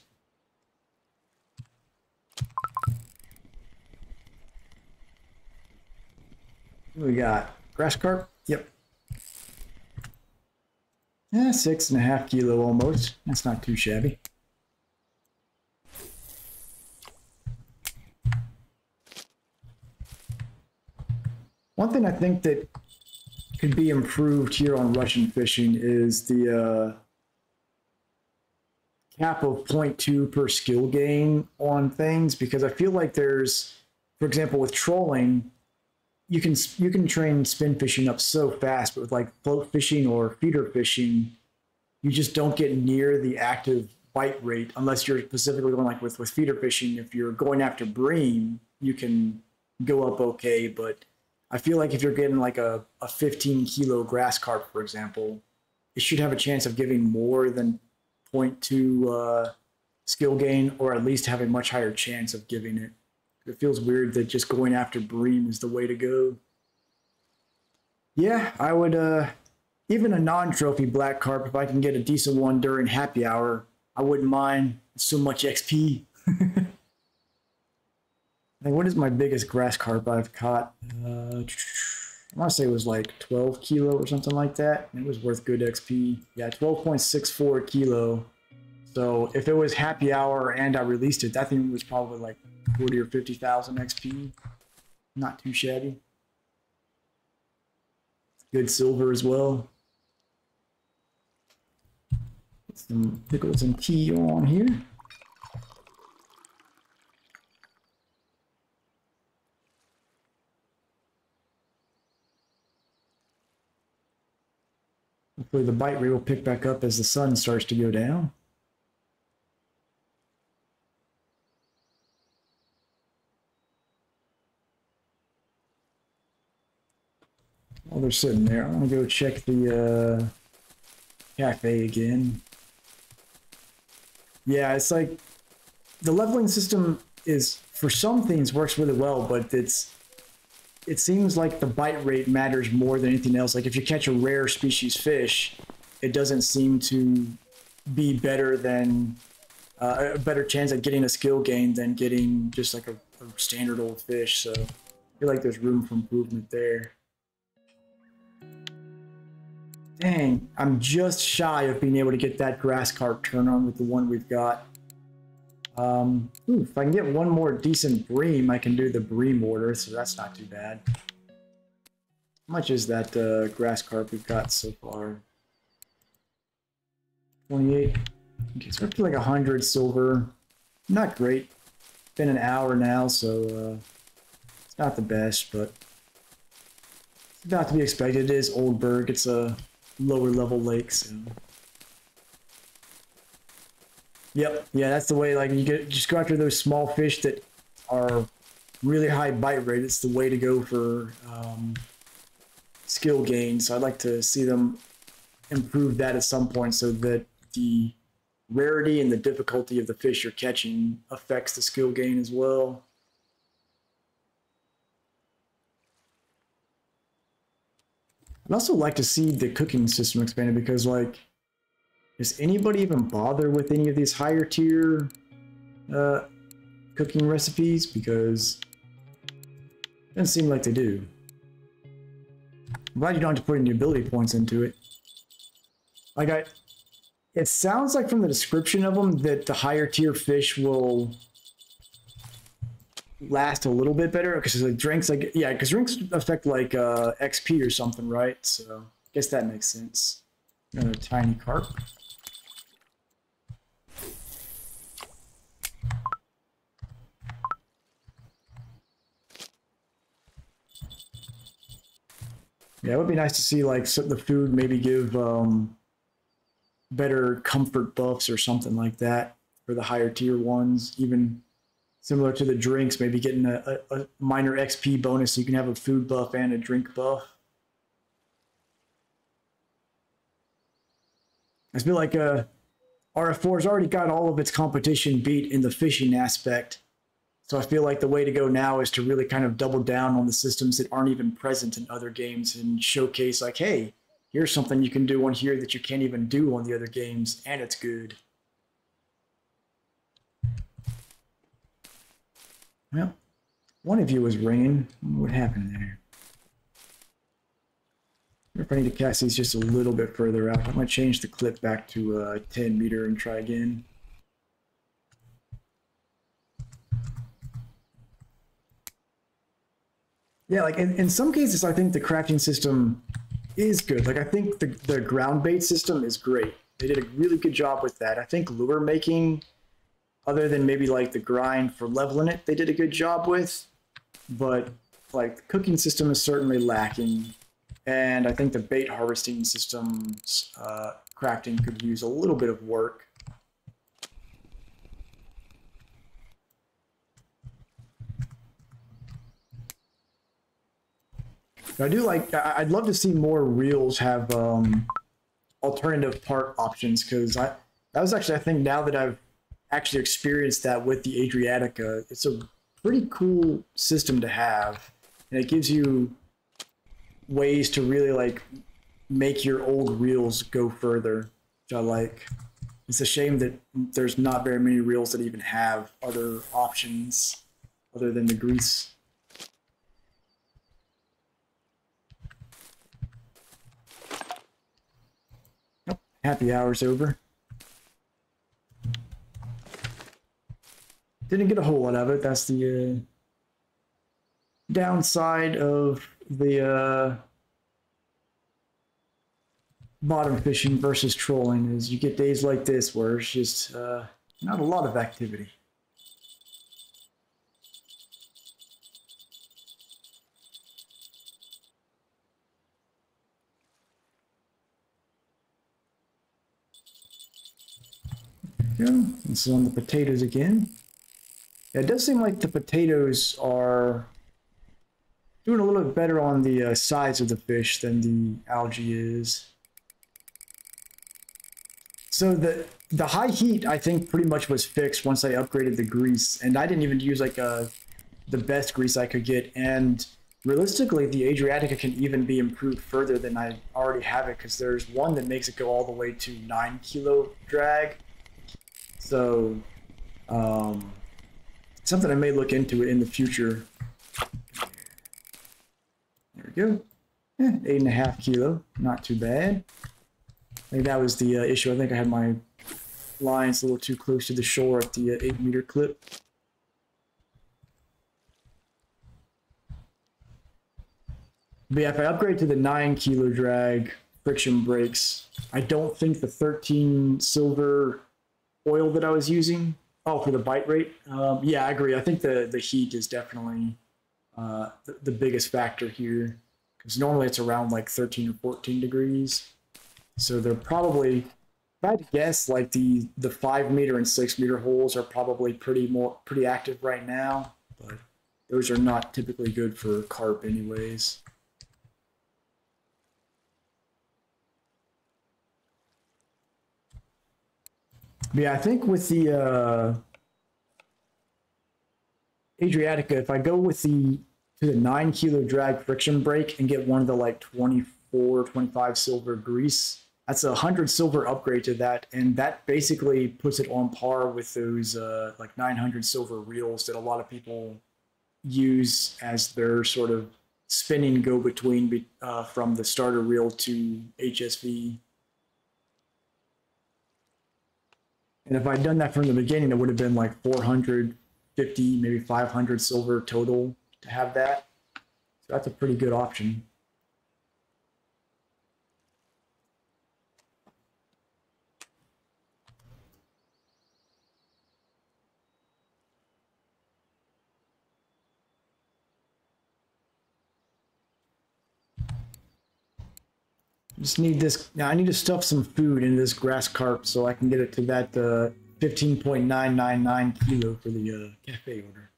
What we got? Grass carp? Yep. Yeah, 6.5 kilo almost. That's not too shabby. One thing I think that could be improved here on Russian fishing is the cap of 0.2 per skill gain on things, because I feel like there's, for example, with trolling, you can train spin fishing up so fast, but with like float fishing or feeder fishing, you just don't get near the active bite rate unless you're specifically going like with feeder fishing. If you're going after bream, you can go up okay, but I feel like if you're getting like a 15 kilo grass carp, for example, it should have a chance of giving more than 0.2 skill gain, or at least have a much higher chance of giving it. It feels weird that just going after bream is the way to go. Yeah, I would, even a non-trophy black carp, if I can get a decent one during happy hour, I wouldn't mind. So much XP. Like, what is my biggest grass carp I've caught? I want to say it was like 12 kilo or something like that. It was worth good XP. Yeah, 12.64 kilo. So if it was happy hour and I released it, that thing was probably like 40 or 50,000 XP. Not too shabby. Good silver as well. Put some pickles and tea on here. Hopefully the bite rate will pick back up as the sun starts to go down. While they're sitting there, I'm gonna go check the cafe again. Yeah, it's like the leveling system is, for some things, works really well, but it seems like the bite rate matters more than anything else. Like if you catch a rare species fish, it doesn't seem to be better than a better chance at getting a skill gain than getting just like a standard old fish. So I feel like there's room for improvement there. Dang, I'm just shy of being able to get that grass carp turn on with the one we've got. If I can get one more decent bream, I can do the bream order, so that's not too bad. How much is that grass carp we've got so far? 28. Okay, so we're up to like 100 silver. Not great. Been an hour now, so it's not the best, but it's not to be expected. It is Oldberg. It's a lower level lake, so. Yep, yeah, that's the way. Like you just go after those small fish that are really high bite rate. It's the way to go for skill gain. So I'd like to see them improve that at some point, so that the rarity and the difficulty of the fish you're catching affects the skill gain as well. I'd also like to see the cooking system expanded, because like, does anybody even bother with any of these higher tier cooking recipes? Because it doesn't seem like they do. I'm glad you don't have to put any ability points into it. Like it sounds like from the description of them that the higher tier fish will last a little bit better, because like drinks, like, yeah, because drinks affect like XP or something, right? So I guess that makes sense. Another tiny carp. Yeah, it would be nice to see like the food maybe give better comfort buffs or something like that for the higher tier ones. Even similar to the drinks, maybe getting a minor XP bonus so you can have a food buff and a drink buff. I feel like RF4's already got all of its competition beat in the fishing aspect. So I feel like the way to go now is to really kind of double down on the systems that aren't even present in other games and showcase like, hey, here's something you can do on here that you can't even do on the other games, and it's good. Well, one of you was ringing. What happened there? I wonder if I need to cast these just a little bit further out. I'm going to change the clip back to 10 meter and try again. Yeah, like in some cases, I think the crafting system is good. Like I think the ground bait system is great. They did a really good job with that. I think lure making, other than maybe like the grind for leveling it, they did a good job with. But like the cooking system is certainly lacking. And I think the bait harvesting systems Craftin could use a little bit of work. I do like, I'd love to see more reels have alternative part options, because that was actually, I think now that I've actually experienced that with the Adriatica, it's a pretty cool system to have, and it gives you ways to really like make your old reels go further, which I like. It's a shame that there's not very many reels that even have other options other than the grease. Oh, happy hour's over. Didn't get a whole lot of it. That's the downside of the bottom fishing versus trolling, is you get days like this where it's just not a lot of activity. There we go. And so on the potatoes again. Yeah, it does seem like the potatoes are doing a little bit better on the size of the fish than the algae is. So the high heat, I think, pretty much was fixed once I upgraded the grease, and I didn't even use like the best grease I could get. And realistically, the Adriatica can even be improved further than I already have it, because there's one that makes it go all the way to 9 kilo drag. So something I may look into it in the future. There we go. 8.5 kilo, not too bad. I think that was the issue. I think I had my lines a little too close to the shore at the 8-meter clip. But yeah, if I upgrade to the 9 kilo drag friction brakes, I don't think the 13 silver oil that I was using, oh, for the bite rate, yeah, I agree. I think the heat is definitely the biggest factor here, because normally it's around like 13 or 14 degrees. So they're probably, if I had to guess, like the 5-meter and 6-meter holes are probably pretty active right now, but those are not typically good for carp anyways. But yeah, I think with the Adriatica, if I go with to the 9 kilo drag friction brake and get one of the like 24, 25 silver grease, that's a 100 silver upgrade to that, and that basically puts it on par with those like 900 silver reels that a lot of people use as their sort of spinning go-between from the starter reel to HSV. And if I'd done that from the beginning, it would have been like 450, maybe 500 silver total to have that. So that's a pretty good option. Just need this. Now I need to stuff some food into this grass carp so I can get it to that 15.999 kilo for the cafe order.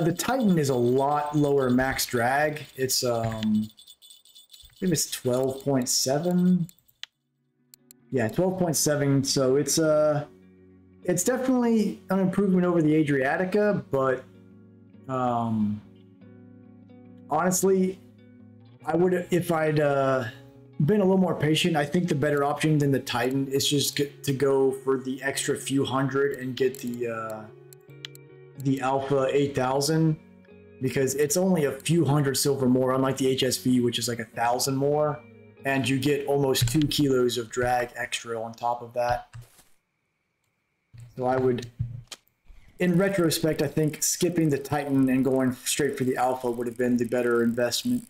The Titan is a lot lower max drag. It's I think it's 12.7. Yeah, 12.7. So it's definitely an improvement over the Adriatica, but honestly, I would, if I'd been a little more patient, I think the better option than the Titan is just to go for the extra few hundred and get the Alpha 8000, because it's only a few hundred silver more, unlike the HSV, which is like 1,000 more, and you get almost 2 kilos of drag extra on top of that. So I would, in retrospect, I think skipping the Titan and going straight for the Alpha would have been the better investment.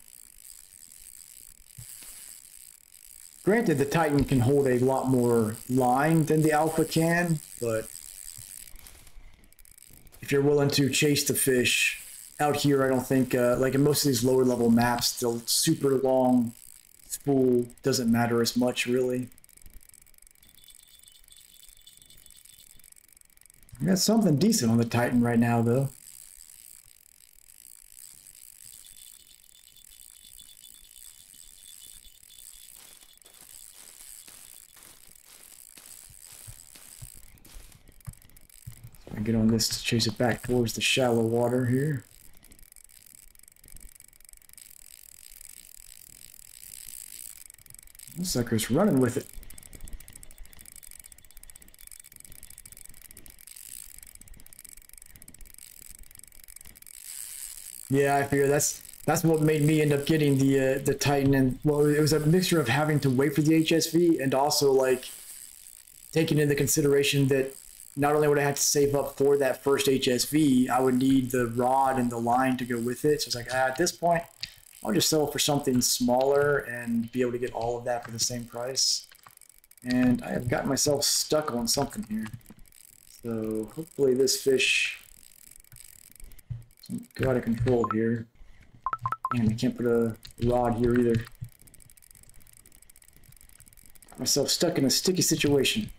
Granted, the Titan can hold a lot more line than the Alpha can, but if you're willing to chase the fish out here, I don't think, like in most of these lower level maps, the super long spool doesn't matter as much, really. Got something decent on the Titan right now, though. I get on this to chase it back towards the shallow water here. This sucker's running with it. Yeah, I figure that's what made me end up getting the Titan, and well, it was a mixture of having to wait for the HSV and also like taking into consideration that not only would I have to save up for that first HSV, I would need the rod and the line to go with it. So it's like, at this point, I'll just sell for something smaller and be able to get all of that for the same price. And I have gotten myself stuck on something here. So hopefully this fish doesn't go out of control here. And I can't put a rod here either. Got myself stuck in a sticky situation.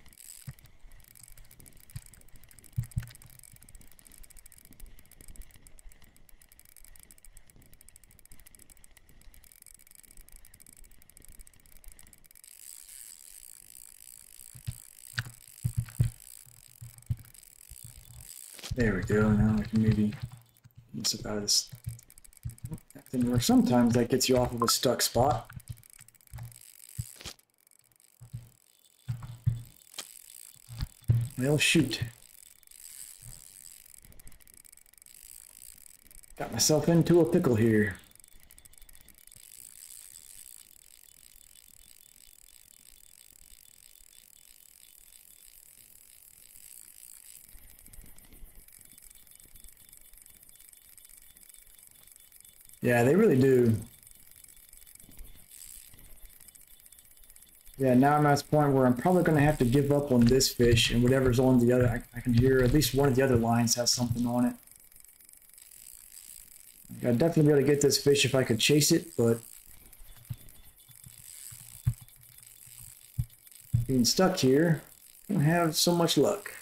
There we go. Now I can maybe get up out of this. That didn't work. Sometimes that gets you off of a stuck spot. Well, shoot. Got myself into a pickle here. Yeah, they really do. Yeah, now I'm at this point where I'm probably going to have to give up on this fish and whatever's on the other. I can hear at least one of the other lines has something on it. I'd definitely be able to get this fish if I could chase it, but being stuck here, I don't have so much luck.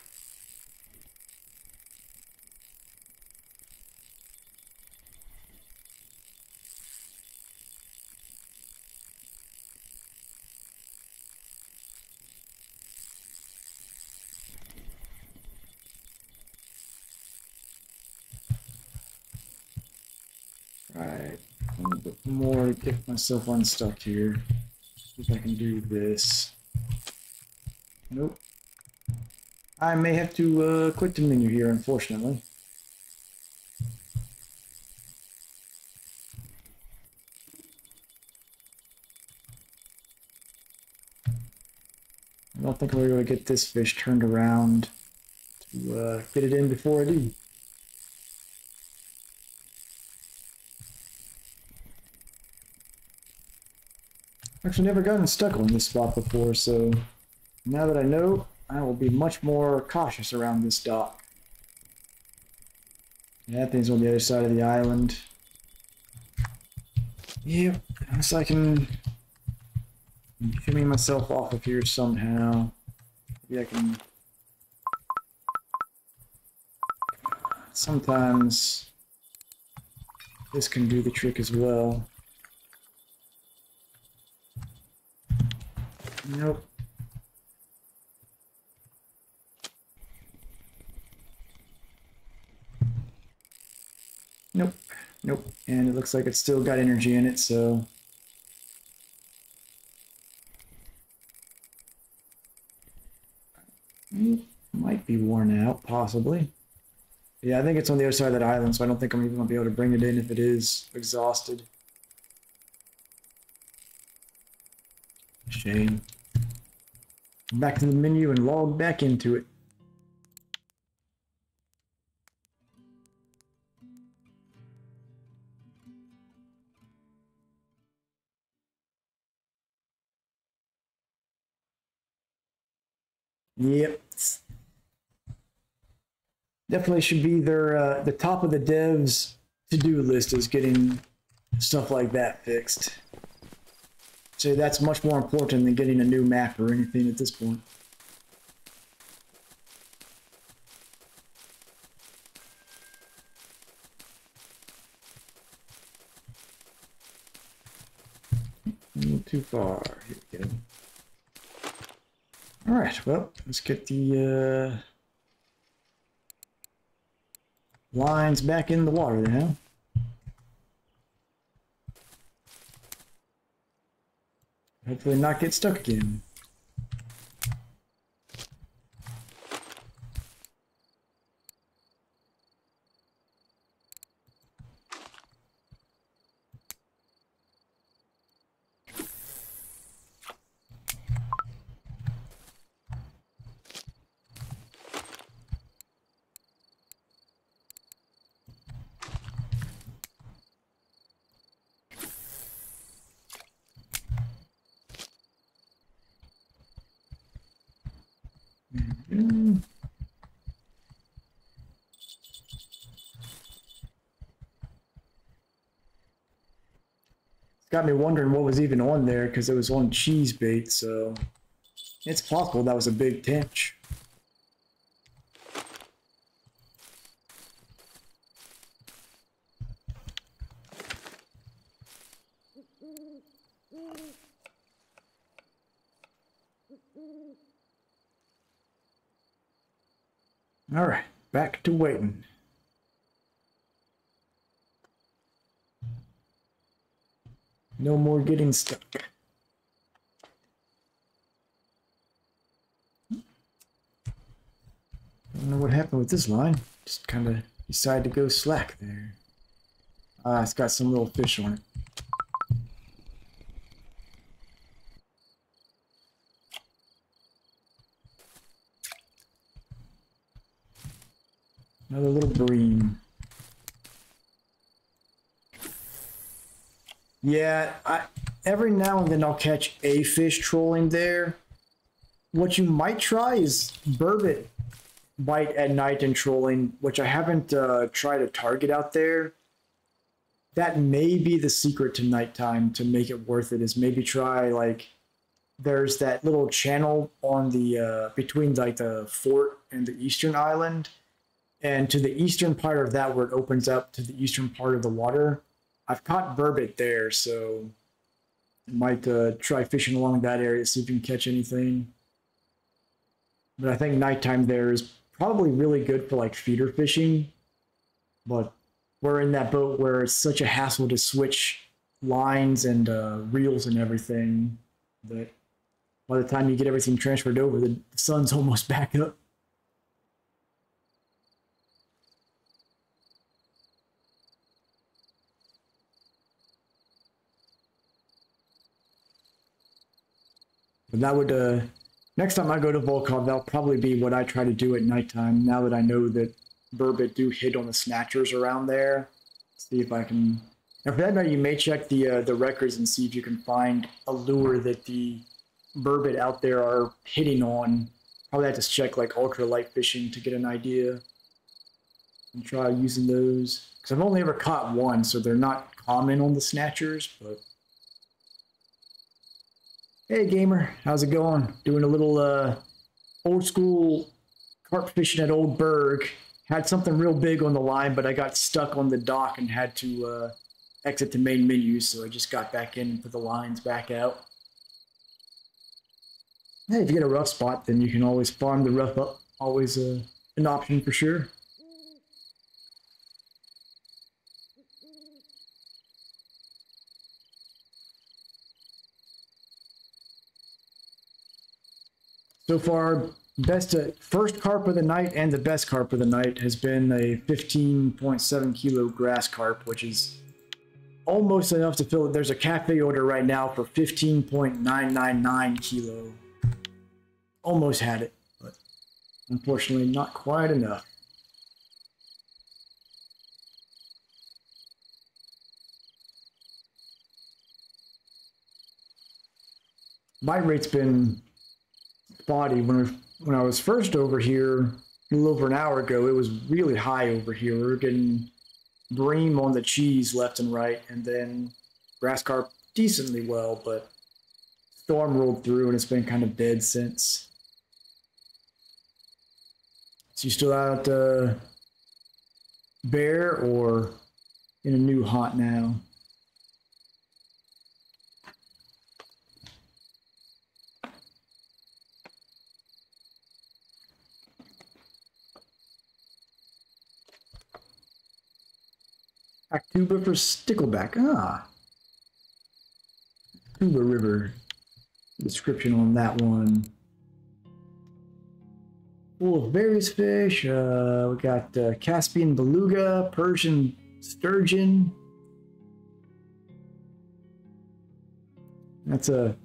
Alright, a little bit more to get myself unstuck here. See if I can do this. Nope. I may have to quit the menu here, unfortunately. I don't think I'm going to get this fish turned around to fit it in before I do. Actually never gotten stuck on this spot before, so now that I know, I will be much more cautious around this dock. Yeah, that thing's on the other side of the island. Yep, unless I can shimmy myself off of here somehow. Maybe I can. Sometimes this can do the trick as well. Nope. Nope. Nope. And it looks like it's still got energy in it, so. Might be worn out, possibly. Yeah, I think it's on the other side of that island, so I don't think I'm even going to be able to bring it in if it is exhausted. Shame. Back to the menu and log back into it. Yep. Definitely should be their the top of the devs to-do list is getting stuff like that fixed. So that's much more important than getting a new map or anything at this point. little too far. Here we go. All right, well, let's get the lines back in the water now. Hopefully not get stuck again. Got me wondering what was even on there because it was on cheese bait, so it's possible that was a big tench. All right, back to waiting. No more getting stuck. I don't know what happened with this line. Just kind of decided to go slack there. Ah, it's got some little fish on it. Another little bream. Yeah, every now and then I'll catch a fish trolling there. What you might try is burbot bite at night and trolling, which I haven't tried to target out there. That may be the secret to nighttime to make it worth it, is maybe try, like, there's that little channel on the between like the fort and the eastern island, and to the eastern part of that where it opens up to the eastern part of the water. I've caught burbot there, so I might try fishing along that area, see if you can catch anything. But I think nighttime there is probably really good for like feeder fishing. But we're in that boat where it's such a hassle to switch lines and reels and everything that by the time you get everything transferred over, the sun's almost back up. But that would, next time I go to Volkov, that'll probably be what I try to do at nighttime, now that I know that burbot do hit on the snatchers around there. See if I can... Now for that matter, you may check the records and see if you can find a lure that the burbot out there are hitting on. Probably have to check like ultralight fishing to get an idea. And try using those. Because I've only ever caught one, so they're not common on the snatchers, but... Hey gamer, how's it going? Doing a little old school carp fishing at Old Berg. Had something real big on the line, but I got stuck on the dock and had to exit the main menu, so I just got back in and put the lines back out. Hey, if you get a rough spot, then you can always farm the rough up. Always an option for sure. So far, first carp of the night and the best carp of the night has been a 15.7 kilo grass carp, which is almost enough to fill it. There's a cafe order right now for 15.999 kilo. Almost had it, but unfortunately not quite enough. Bite rate's been spotty. When I was first over here a little over an hour ago, it was really high over here. We were getting bream on the cheese left and right, and then grass carp decently well, but storm rolled through and it's been kind of dead since. So you still out bare or in a new haunt now? Actuba for stickleback. Ah, Tuba River. Description on that one. Full of various fish. We got Caspian beluga, Persian sturgeon. That's a.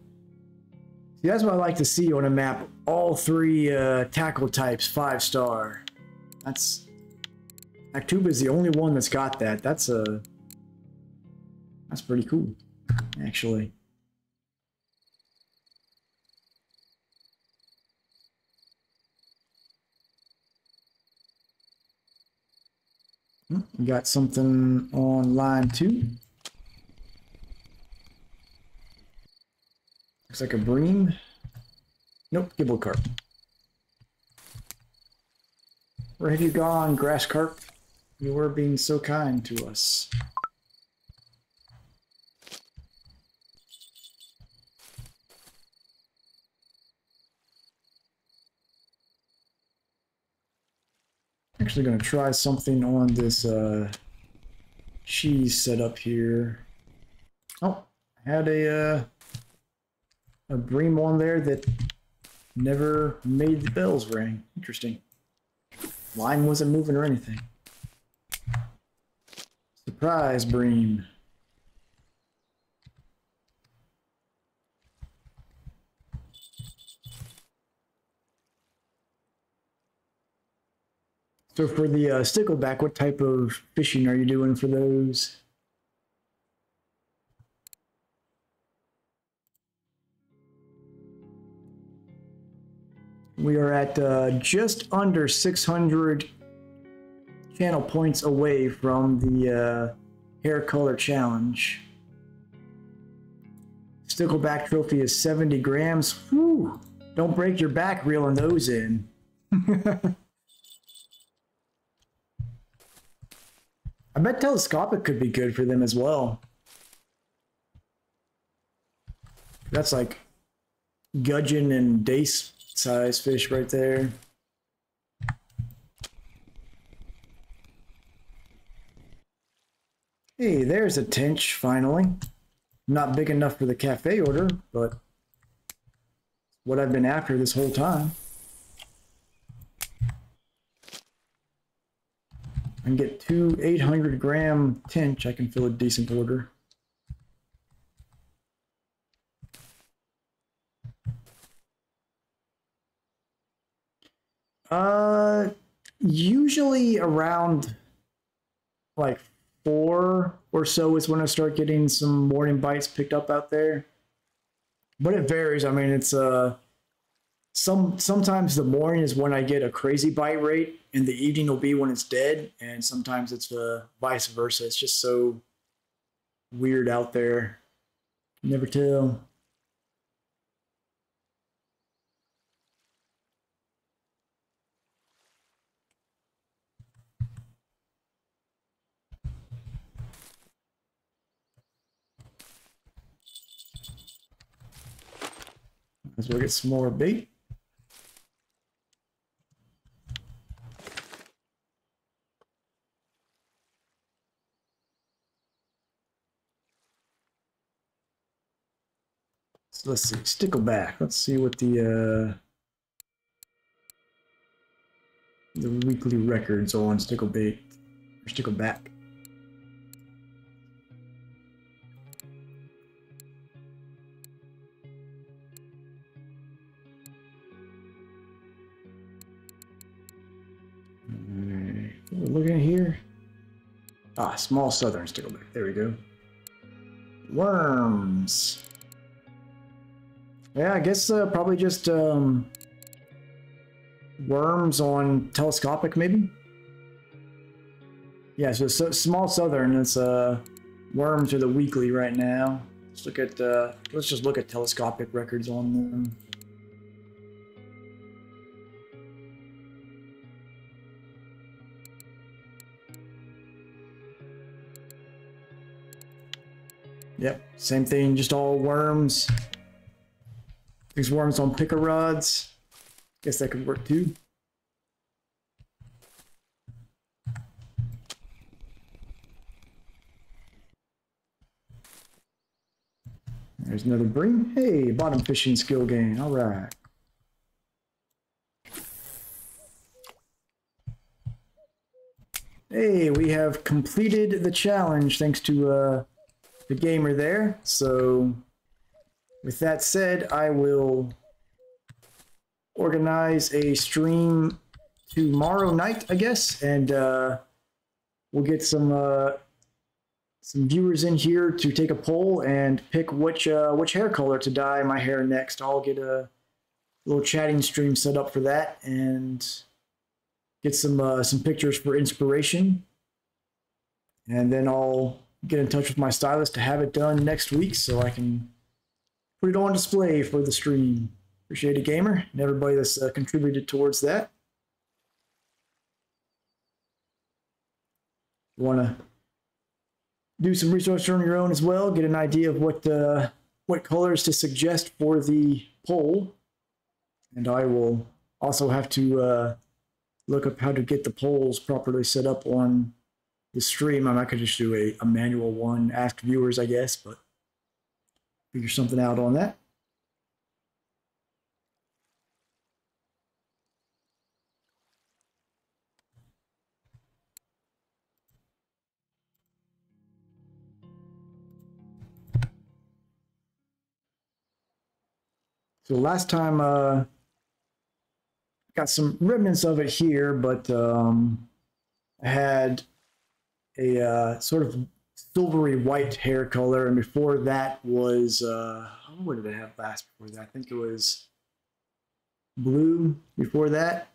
See, that's what I like to see on a map. All three tackle types 5-star. That's. Actuba is the only one that's got that. That's pretty cool, actually. We got something on line 2. Looks like a bream. Nope, gibble carp. Where have you gone, grass carp? You were being so kind to us. Actually going to try something on this cheese setup here. Oh, I had a bream on there that never made the bells ring. Interesting. Line wasn't moving or anything. Surprise bream. So for the stickleback, what type of fishing are you doing for those? We are at just under 600 channel points away from the hair color challenge. Stickleback trophy is 70 grams. Whew. Don't break your back reeling those in. I bet telescopic could be good for them as well. That's like gudgeon and dace size fish right there. Hey, there's a tench finally. Not big enough for the cafe order, but what I've been after this whole time. I can get 2 800-gram tench. I can fill a decent order. Usually around like 4 or so is when I start getting some morning bites picked up out there. But it varies. I mean, it's sometimes the morning is when I get a crazy bite rate, and the evening will be when it's dead, and sometimes it's vice versa. It's just so weird out there. Never tell. Let's go get some more bait. So let's see, stickleback. Let's see what the weekly records on sticklebait or stickleback. Looking here. Ah, small southern stickleback. There we go. Worms. Yeah, I guess probably just worms on telescopic, maybe. Yeah, so small southern. It's worms are the weekly right now. Let's look at let's just look at telescopic records on them. Yep, same thing, just all worms. These worms on picker rods. Guess that could work too. There's another bream. Hey, bottom fishing skill gain. All right. Hey, we have completed the challenge thanks to the gamer there. So with that said, I will organize a stream tomorrow night, I guess, and we'll get some viewers in here to take a poll and pick which hair color to dye my hair next. I'll get a little chatting stream set up for that and get some pictures for inspiration, and then I'll get in touch with my stylist to have it done next week so I can put it on display for the stream. Appreciate it, gamer, and everybody that's contributed towards that. You want to do some research on your own as well, get an idea of what colors to suggest for the poll, and I will also have to look up how to get the polls properly set up on the stream. I could just do a manual one, ask viewers, I guess, but figure something out on that. So last time, got some remnants of it here, but I had a sort of silvery white hair color, and before that was what did I have last before that? I think it was blue before that.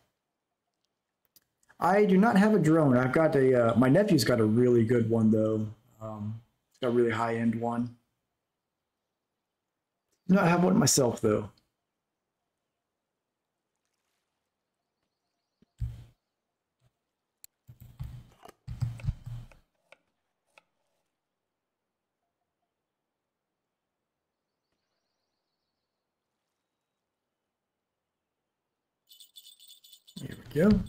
I do not have a drone. I've got my nephew's got a really good one though. It's got a really high-end one. I do not have one myself though. Here we go.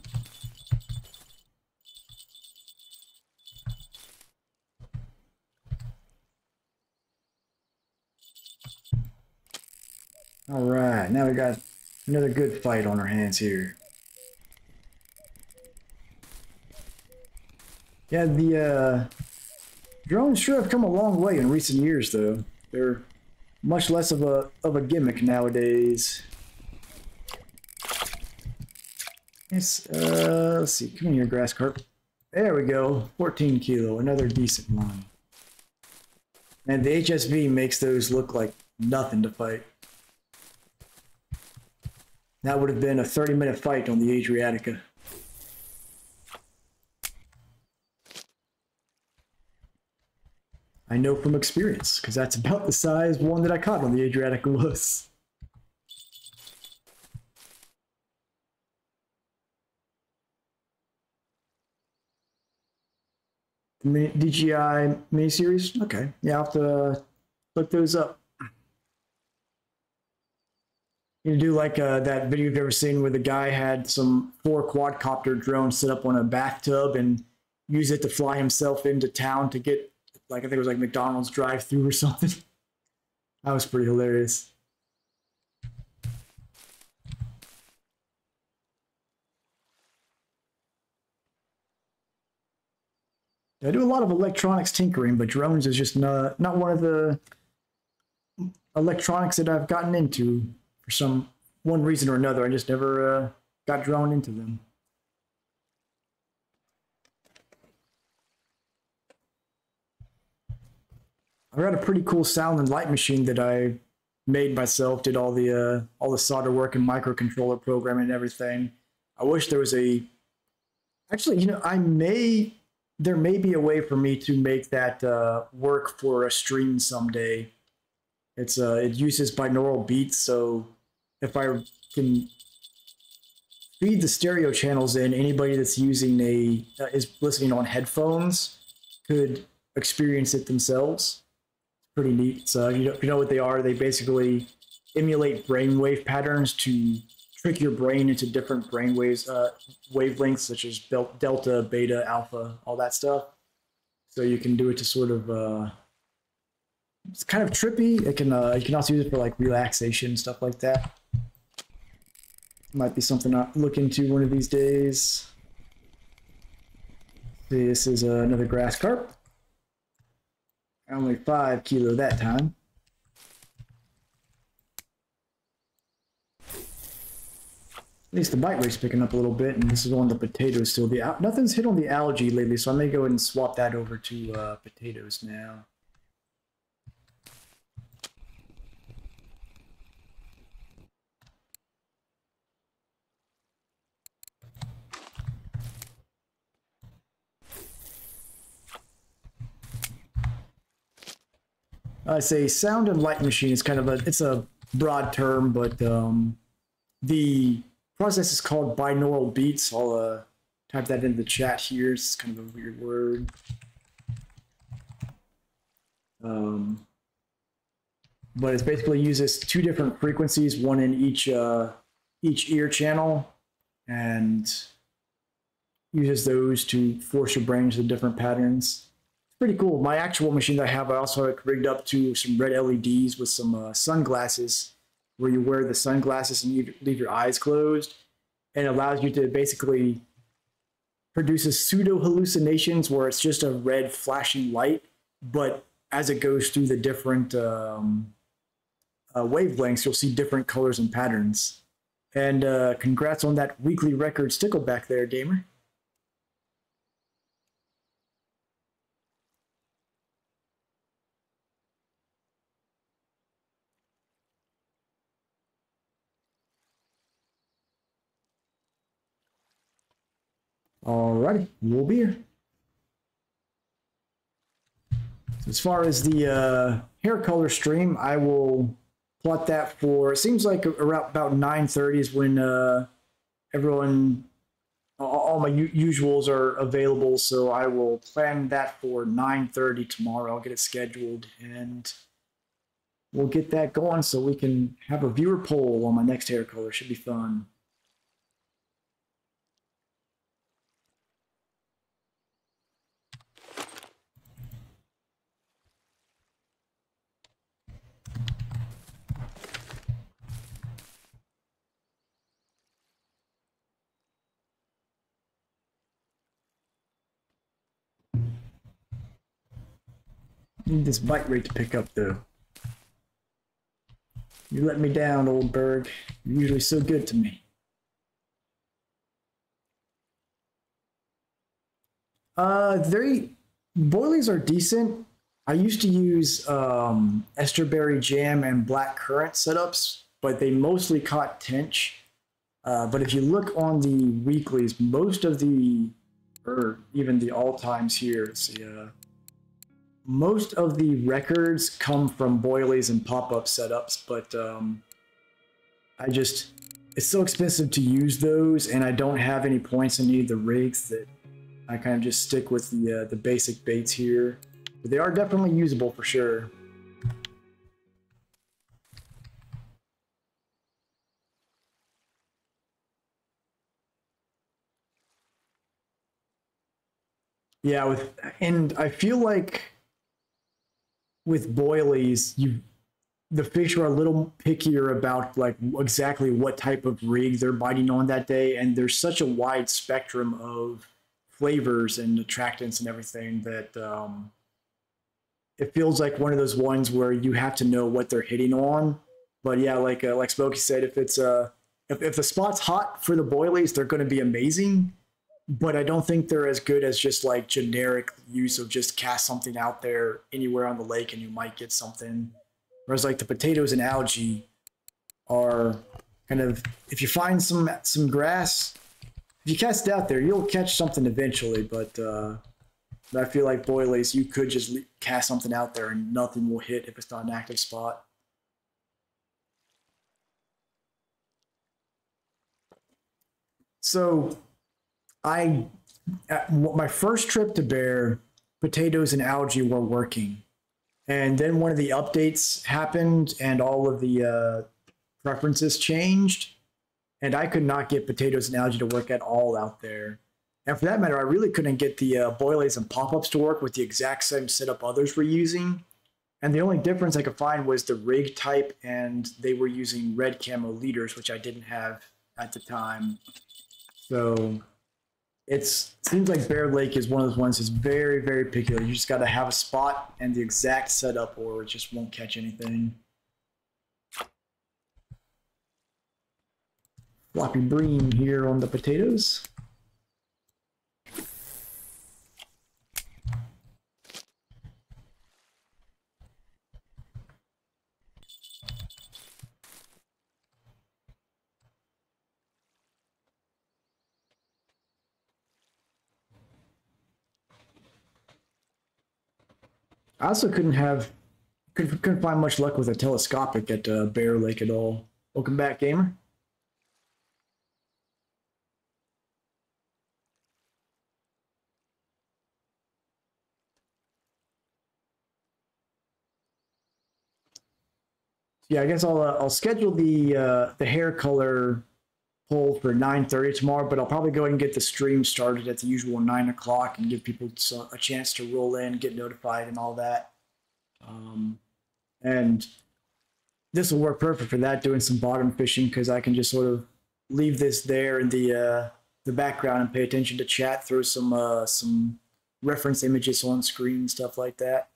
All right, now we got another good fight on our hands here. Yeah, the drones sure have come a long way in recent years, though. They're much less of a gimmick nowadays. Yes, let's see. Come in here, grass carp. There we go. 14 kilo, another decent one. And the HSV makes those look like nothing to fight. That would have been a 30-minute fight on the Adriatica. I know from experience, because that's about the size one that I caught on the Adriatica was. DJI miniseries? Okay. Yeah, I'll have to look those up. You do like that video you've ever seen where the guy had some 4 quadcopter drones set up on a bathtub and use it to fly himself into town to get, like, I think it was like McDonald's drive-through or something. That was pretty hilarious. I do a lot of electronics tinkering, but drones is just not one of the electronics that I've gotten into for one reason or another. I just never got drawn into them. I've got a pretty cool sound and light machine that I made myself, did all the solder work and microcontroller programming and everything. I wish there was actually, you know, there may be a way for me to make that work for a stream someday. It uses binaural beats, so if I can feed the stereo channels in, anybody that's using is listening on headphones could experience it themselves. It's pretty neat. So you know what they are? They basically emulate brainwave patterns to trick your brain into different brainwaves, wavelengths such as delta, beta, alpha, all that stuff. So you can do it to sort of It's kind of trippy. It can you can also use it for like relaxation, stuff like that. Might be something I'll look into one of these days. This is another grass carp. Only 5 kilo that time. At least the bite rate's picking up a little bit, and this is on the potatoes still. Nothing's hit on the algae lately, so I may go ahead and swap that over to potatoes now. I say sound and light machine is kind of it's a broad term, but the process is called binaural beats. I'll type that into the chat here. It's kind of a weird word. But it basically uses 2 different frequencies, one in each ear channel, and uses those to force your brain into different patterns. Pretty cool. My actual machine that I have, I also have it rigged up to some red LEDs with some sunglasses, where you wear the sunglasses and you leave your eyes closed, and it allows you to basically produces pseudo hallucinations where it's just a red flashing light, but as it goes through the different wavelengths, you'll see different colors and patterns. And congrats on that weekly record stickleback there, gamer. Alrighty, we'll be here. So as far as the hair color stream, I will plot that for, it seems like around about 9:30 is when everyone, all my usuals are available. So I will plan that for 9:30 tomorrow. I'll get it scheduled and we'll get that going so we can have a viewer poll on my next hair color. Should be fun. Need this bite rate to pick up though. You let me down, old Berg. You're usually so good to me. Boilies are decent. I used to use esterberry jam and black currant setups, but they mostly caught tench. But if you look on the weeklies, most of the, or even the all times here, let's see, most of the records come from boilies and pop-up setups, but it's so expensive to use those, and I don't have any points in any of the rigs that I kind of just stick with the basic baits here. But they are definitely usable for sure. Yeah, and I feel like with boilies, the fish are a little pickier about like exactly what type of rig they're biting on that day, and there's such a wide spectrum of flavors and attractants and everything that it feels like one of those ones where you have to know what they're hitting on. But yeah, like Smokey said, if it's if the spot's hot for the boilies, they're going to be amazing. But I don't think they're as good as just like generic use of just cast something out there anywhere on the lake and you might get something. Whereas like the potatoes and algae are kind of, if you find some grass, if you cast it out there, you'll catch something eventually. But I feel like boilies, you could just cast something out there and nothing will hit if it's not an active spot. So my first trip to Bear, potatoes and algae were working. And then one of the updates happened and all of the preferences changed. And I could not get potatoes and algae to work at all out there. And for that matter, I really couldn't get the boilies and pop-ups to work with the exact same setup others were using. And the only difference I could find was the rig type, and they were using red camo leaders, which I didn't have at the time. So it seems like Bear Lake is one of those ones that's very, very picky. You just got to have a spot and the exact setup, or it just won't catch anything. Floppy Bream here on the potatoes. I also couldn't find much luck with a telescopic at Bear Lake at all. Welcome back, gamer. Yeah, I guess I'll schedule the hair color poll for 9:30 tomorrow, but I'll probably go ahead and get the stream started at the usual 9 o'clock and give people a chance to roll in, get notified, and all that. And this will work perfect for that, doing some bottom fishing, because I can just sort of leave this there in the background and pay attention to chat, throw some reference images on screen, stuff like that.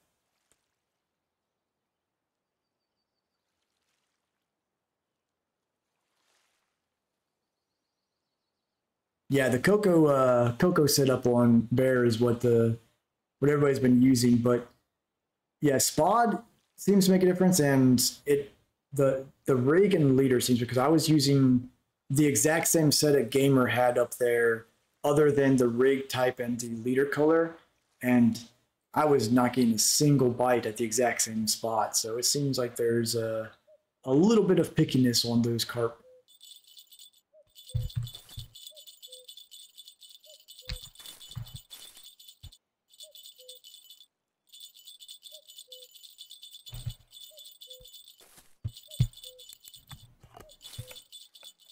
Yeah, the Coco setup on Bear is what everybody's been using, but yeah, Spod seems to make a difference, and the rig and leader seems, because I was using the exact same setup Gamer had up there, other than the rig type and the leader color, and I was not getting a single bite at the exact same spot. So it seems like there's a little bit of pickiness on those carp.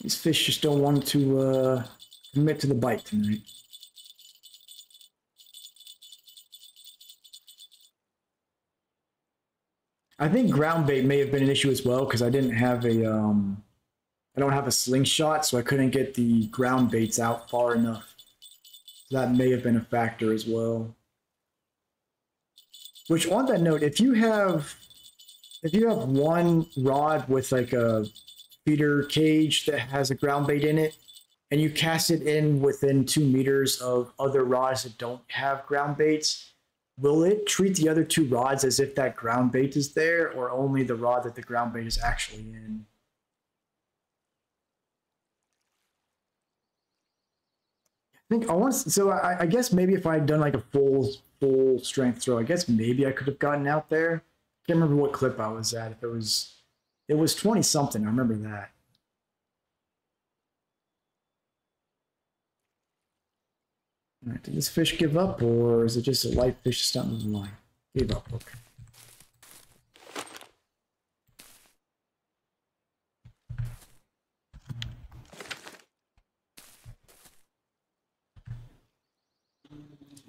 These fish just don't want to commit to the bite tonight. I think ground bait may have been an issue as well, because I didn't have I don't have a slingshot, so I couldn't get the ground baits out far enough. So that may have been a factor as well. Which, on that note, if you have one rod with like a feeder cage that has a ground bait in it, and you cast it in within 2 meters of other rods that don't have ground baits, will it treat the other 2 rods as if that ground bait is there, or only the rod that the ground bait is actually in? I guess maybe if I had done like a full strength throw, I guess maybe I could have gotten out there. Can't remember what clip I was at. If it was 20 something. I remember that. All right, did this fish give up, or is it just a light fish just not moving the line? Gave up. Okay.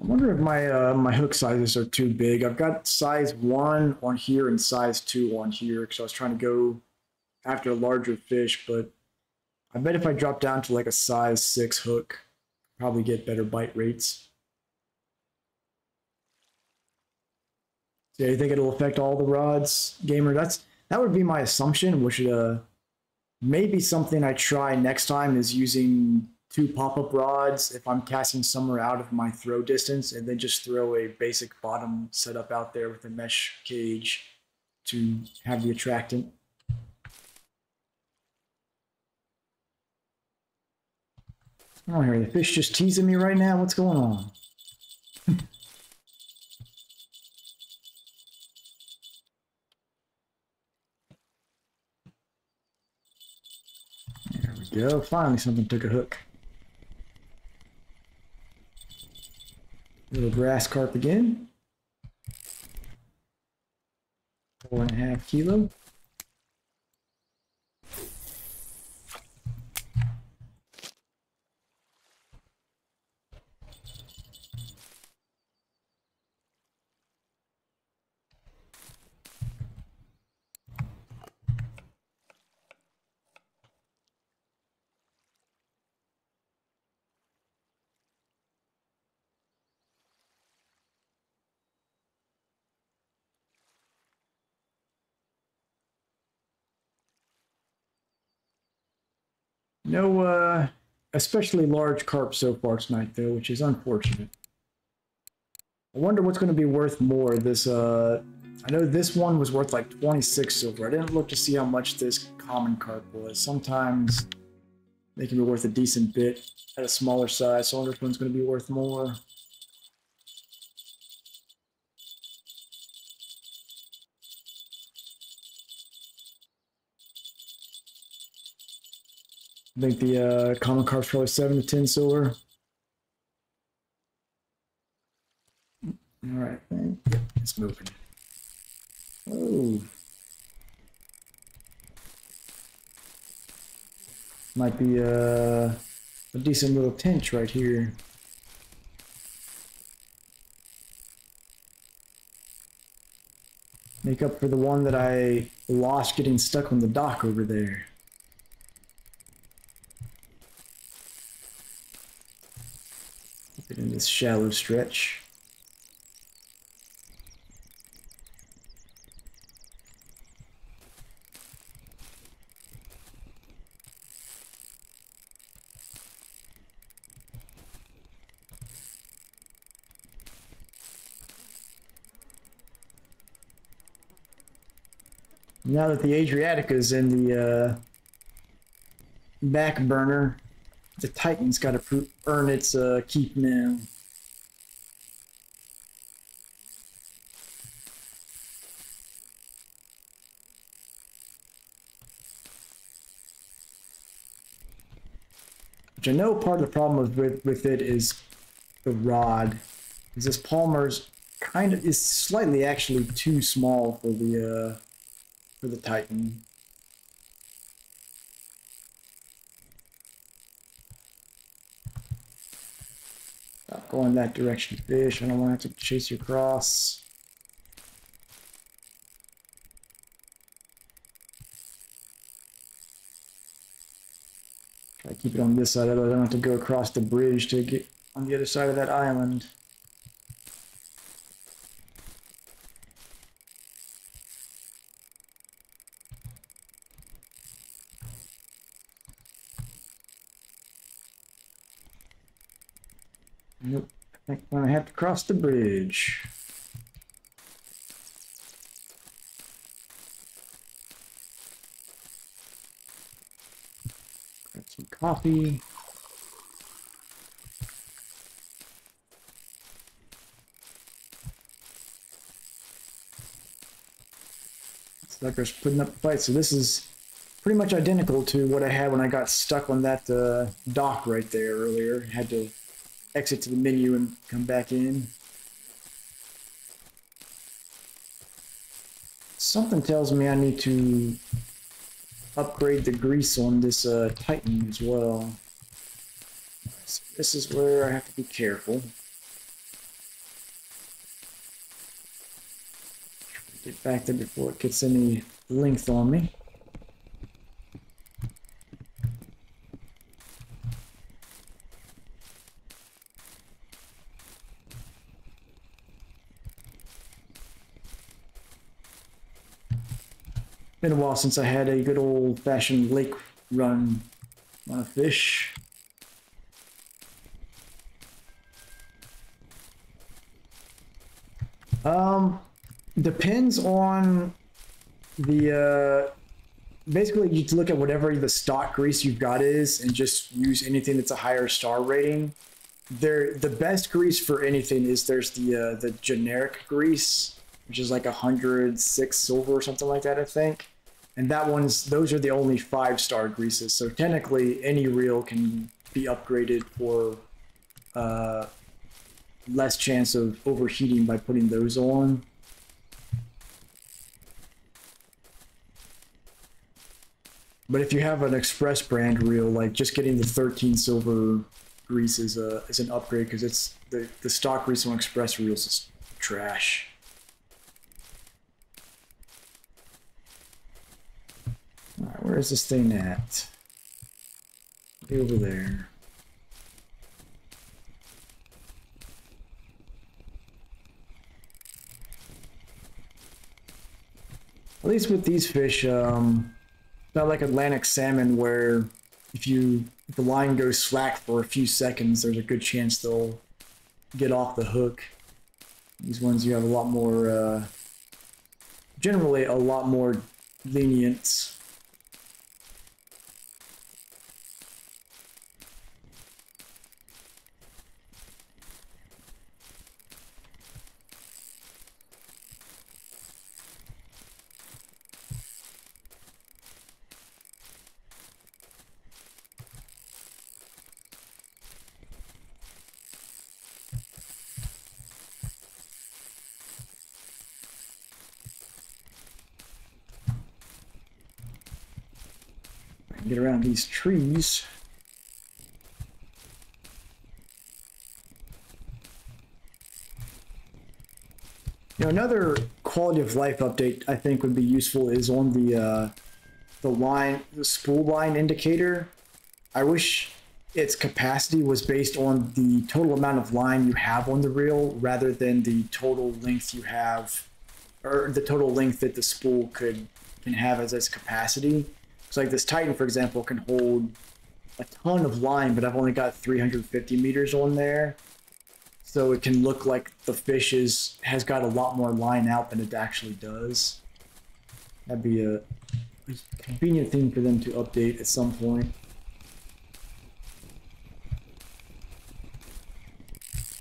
I wonder if my hook sizes are too big. I've got size 1 on here and size 2 on here, because I was trying to go after a larger fish, but I bet if I drop down to like a size 6 hook, probably get better bite rates. So you think it'll affect all the rods, Gamer? That would be my assumption, which maybe something I try next time is using 2 pop-up rods if I'm casting somewhere out of my throw distance, and then just throw a basic bottom setup out there with a mesh cage to have the attractant. Oh, here, the fish just teasing me right now. What's going on? There we go. Finally, something took a hook. Little grass carp again. 4.5 kilo. No, especially large carp so far tonight, though, which is unfortunate. I wonder what's going to be worth more. This, I know this one was worth like 26 silver. I didn't look to see how much this common carp was. Sometimes they can be worth a decent bit at a smaller size, so I wonder if one's going to be worth more. I think the common carp's probably 7 to 10 silver. All right, yep, it's moving. Oh. Might be a decent little tench right here. Make up for the one that I lost getting stuck on the dock over there. Keep it in this shallow stretch. Now that the Adriatica is in the back burner, the Titan's got to earn its keep now. Which I know part of the problem with it is the rod. Because this Palmer's is slightly actually too small for the Titan. Stop going that direction, fish. I don't want to have to chase you across. Try to keep it on this side, otherwise I don't have to go across the bridge to get on the other side of that island. Nope, I think I'm gonna have to cross the bridge. Grab some coffee. Sucker's putting up a fight, so this is pretty much identical to what I had when I got stuck on that dock right there earlier. Had to exit to the menu and come back in. Something tells me I need to upgrade the grease on this Titan as well. So this is where I have to be careful. Get back there before it gets any length on me. Been a while since I had a good old-fashioned lake run on a fish. Depends on the basically you look at whatever the stock grease you've got is and just use anything that's a higher star rating. The best grease for anything is there's the generic grease, which is like 106 silver or something like that, I think. And those are the only 5-star greases. So technically any reel can be upgraded for less chance of overheating by putting those on. But if you have an express brand reel, like just getting the 13 silver grease is an upgrade, because it's the stock grease on express reels is trash. All right, where is this thing at? Way over there. At least with these fish, not like Atlantic salmon where if the line goes slack for a few seconds, there's a good chance they'll get off the hook. These ones you have a lot more, generally a lot more lenience. Get around these trees. You know, another quality of life update I think would be useful is on the spool line indicator. I wish its capacity was based on the total amount of line you have on the reel rather than the total length you have, or the total length that the spool can have as its capacity. So like this Titan, for example, can hold a ton of line, but I've only got 350 meters on there. So it can look like the fish has got a lot more line out than it actually does. That'd be a convenient thing for them to update at some point.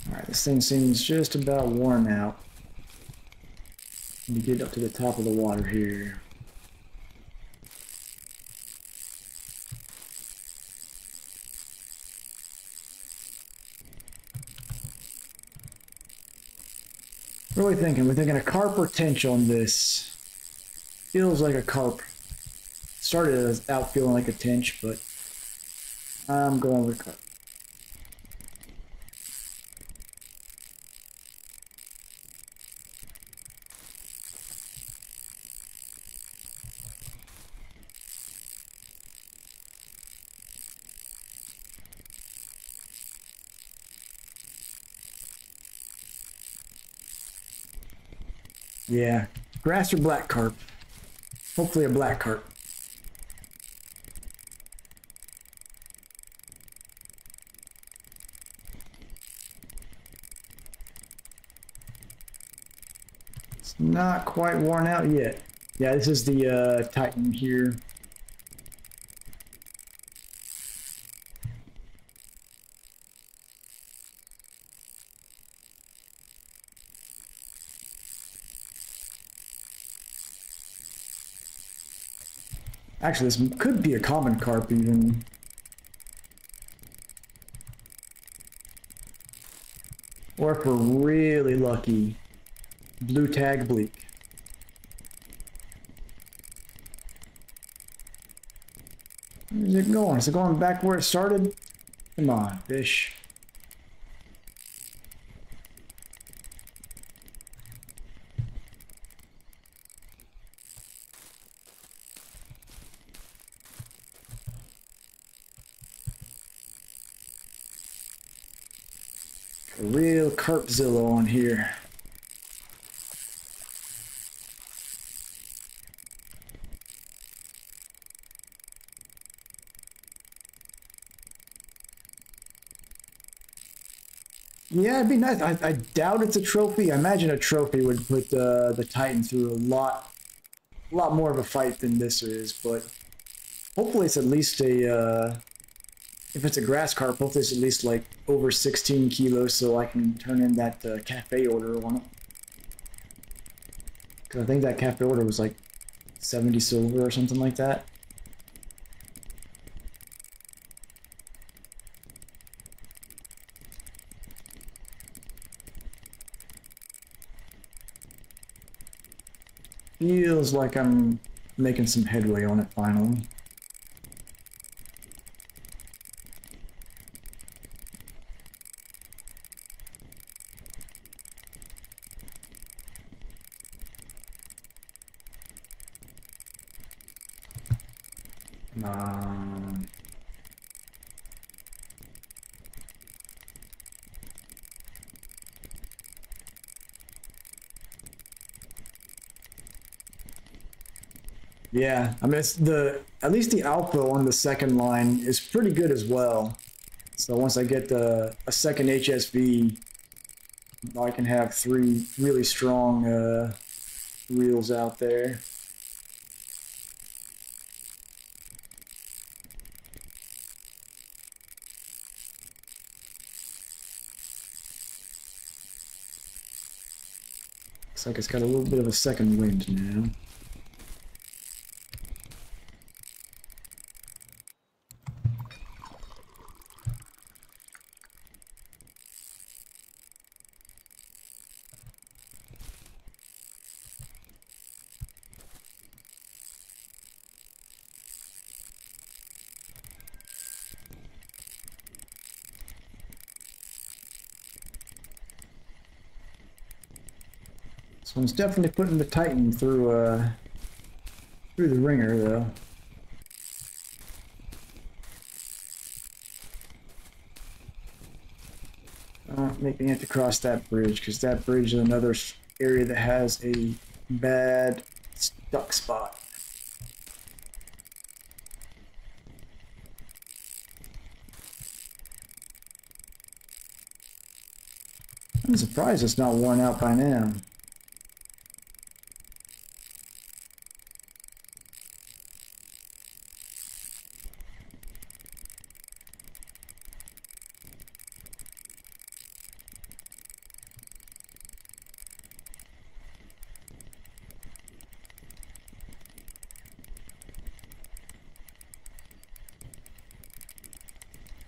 Alright, this thing seems just about worn out. Let me get up to the top of the water here. What are we thinking? We're thinking a carp or tench on this. Feels like a carp. Started out feeling like a tench, but I'm going with carp. Yeah, grass or black carp. Hopefully a black carp. It's not quite worn out yet. Yeah, this is the Titan here. Actually, this could be a common carp even. Or if we're really lucky, blue tag bleak. Where's it going? Is it going back where it started? Come on, fish. A real carpzilla on here. Yeah, it'd be nice. I doubt it's a trophy. I imagine a trophy would put the Titan through a lot more of a fight than this is, but hopefully it's at least a if it's a grass carp, hopefully it's at least like over 16 kilos so I can turn in that cafe order on it. Because I think that cafe order was like 70 silver or something like that. Feels like I'm making some headway on it finally. Yeah, I mean, it's at least the alpha on the second line is pretty good as well. So once I get a second HSV, I can have 3 really strong reels out there. Looks like it's got a little bit of a second wind now. This one's definitely putting the Titan through the ringer, though. Don't make me have to cross that bridge, because that bridge is another area that has a bad stuck spot. I'm surprised it's not worn out by now.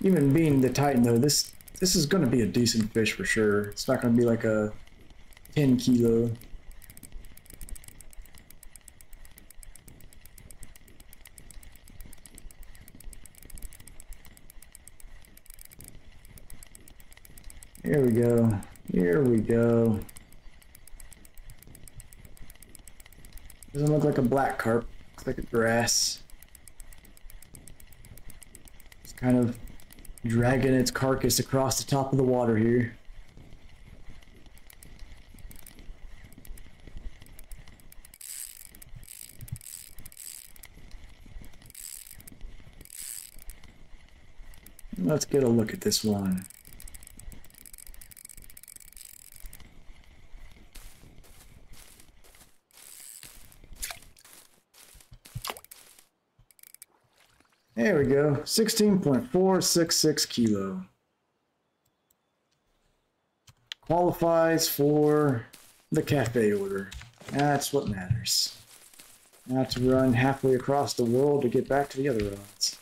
Even being the Titan, though, this is going to be a decent fish for sure. It's not going to be like a 10 kilo. Here we go. Here we go. Doesn't look like a black carp. Looks like a grass. It's kind of dragging its carcass across the top of the water here. Let's get a look at this one. There we go, 16.466 kilo. Qualifies for the cafe order. That's what matters. Not to run halfway across the world to get back to the other rods.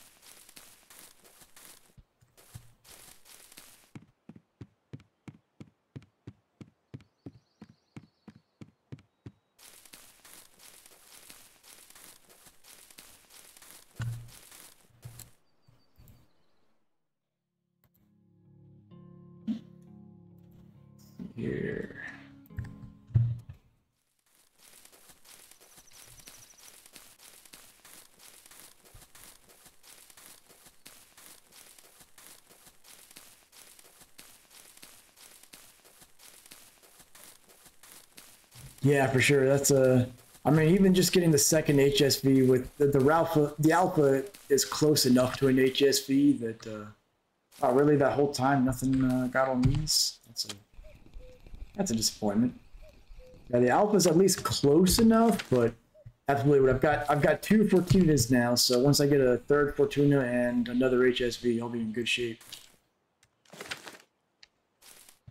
Here. Yeah, for sure. That's I mean, even just getting the second HSV with the alpha is close enough to an HSV that oh, really that whole time nothing got on these. That's a disappointment. Yeah, the alpha's at least close enough, but absolutely what I've got 2 Fortunas now, so once I get a third Fortuna and another HSV, I'll be in good shape.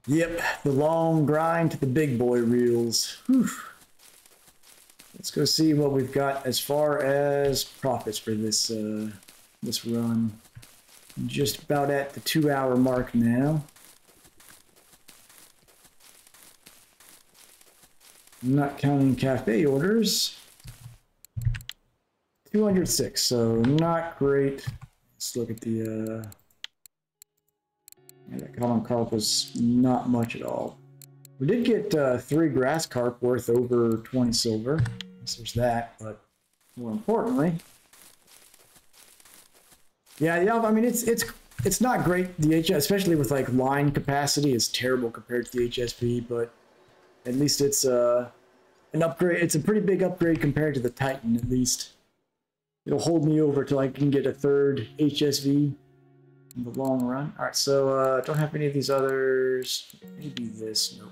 Yep, the long grind to the big boy reels. Whew. Let's go see what we've got as far as profits for this this run. Just about at the 2-hour mark now. I'm not counting cafe orders. 206, so not great. Let's look at the yeah, that common carp was not much at all. We did get 3 grass carp worth over 20 silver. So there's that, but more importantly, yeah, I mean it's not great. The HS, especially with like line capacity, is terrible compared to the HSV, but at least it's an upgrade. It's a pretty big upgrade compared to the Titan, at least. it'll hold me over till I can get a third HSV in the long run. All right, so don't have any of these others. Maybe this. Nope.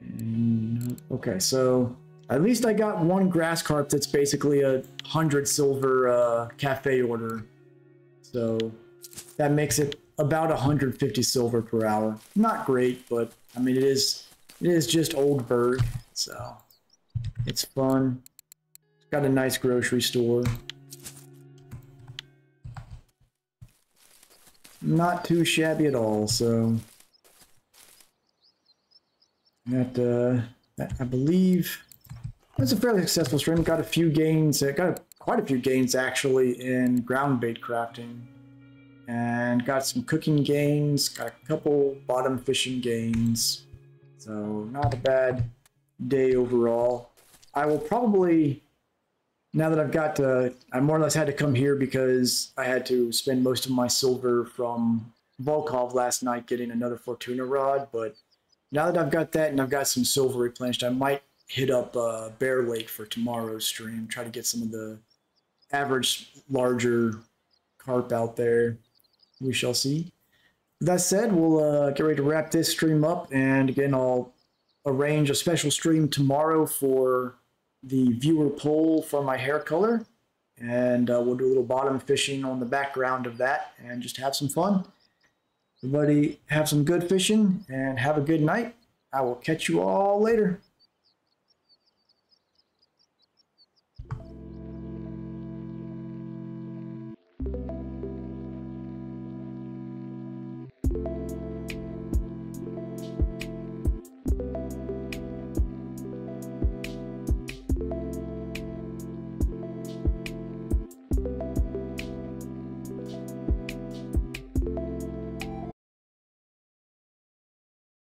And, okay, so at least I got one grass carp that's basically a 100 silver cafe order. So that makes it about 150 silver per hour. Not great, but I mean it is just Oldberg, so it's fun. It's got a nice grocery store. Not too shabby at all, so that I believe it's a fairly successful stream. Got a few gains, quite a few gains actually in ground bait crafting, and got some cooking gains, got a couple bottom fishing gains, so not a bad day overall. I will probably, now that I've got to, I more or less had to come here because I had to spend most of my silver from Volkov last night getting another Fortuna rod, but now that I've got that and I've got some silver replenished, I might hit up Bear Lake for tomorrow's stream, try to get some of the average larger carp out there. We shall see. With that said, we'll get ready to wrap this stream up, and again, I'll arrange a special stream tomorrow for the viewer poll for my hair color, and we'll do a little bottom fishing on the background of that and just have some fun. Everybody have some good fishing and have a good night. I will catch you all later.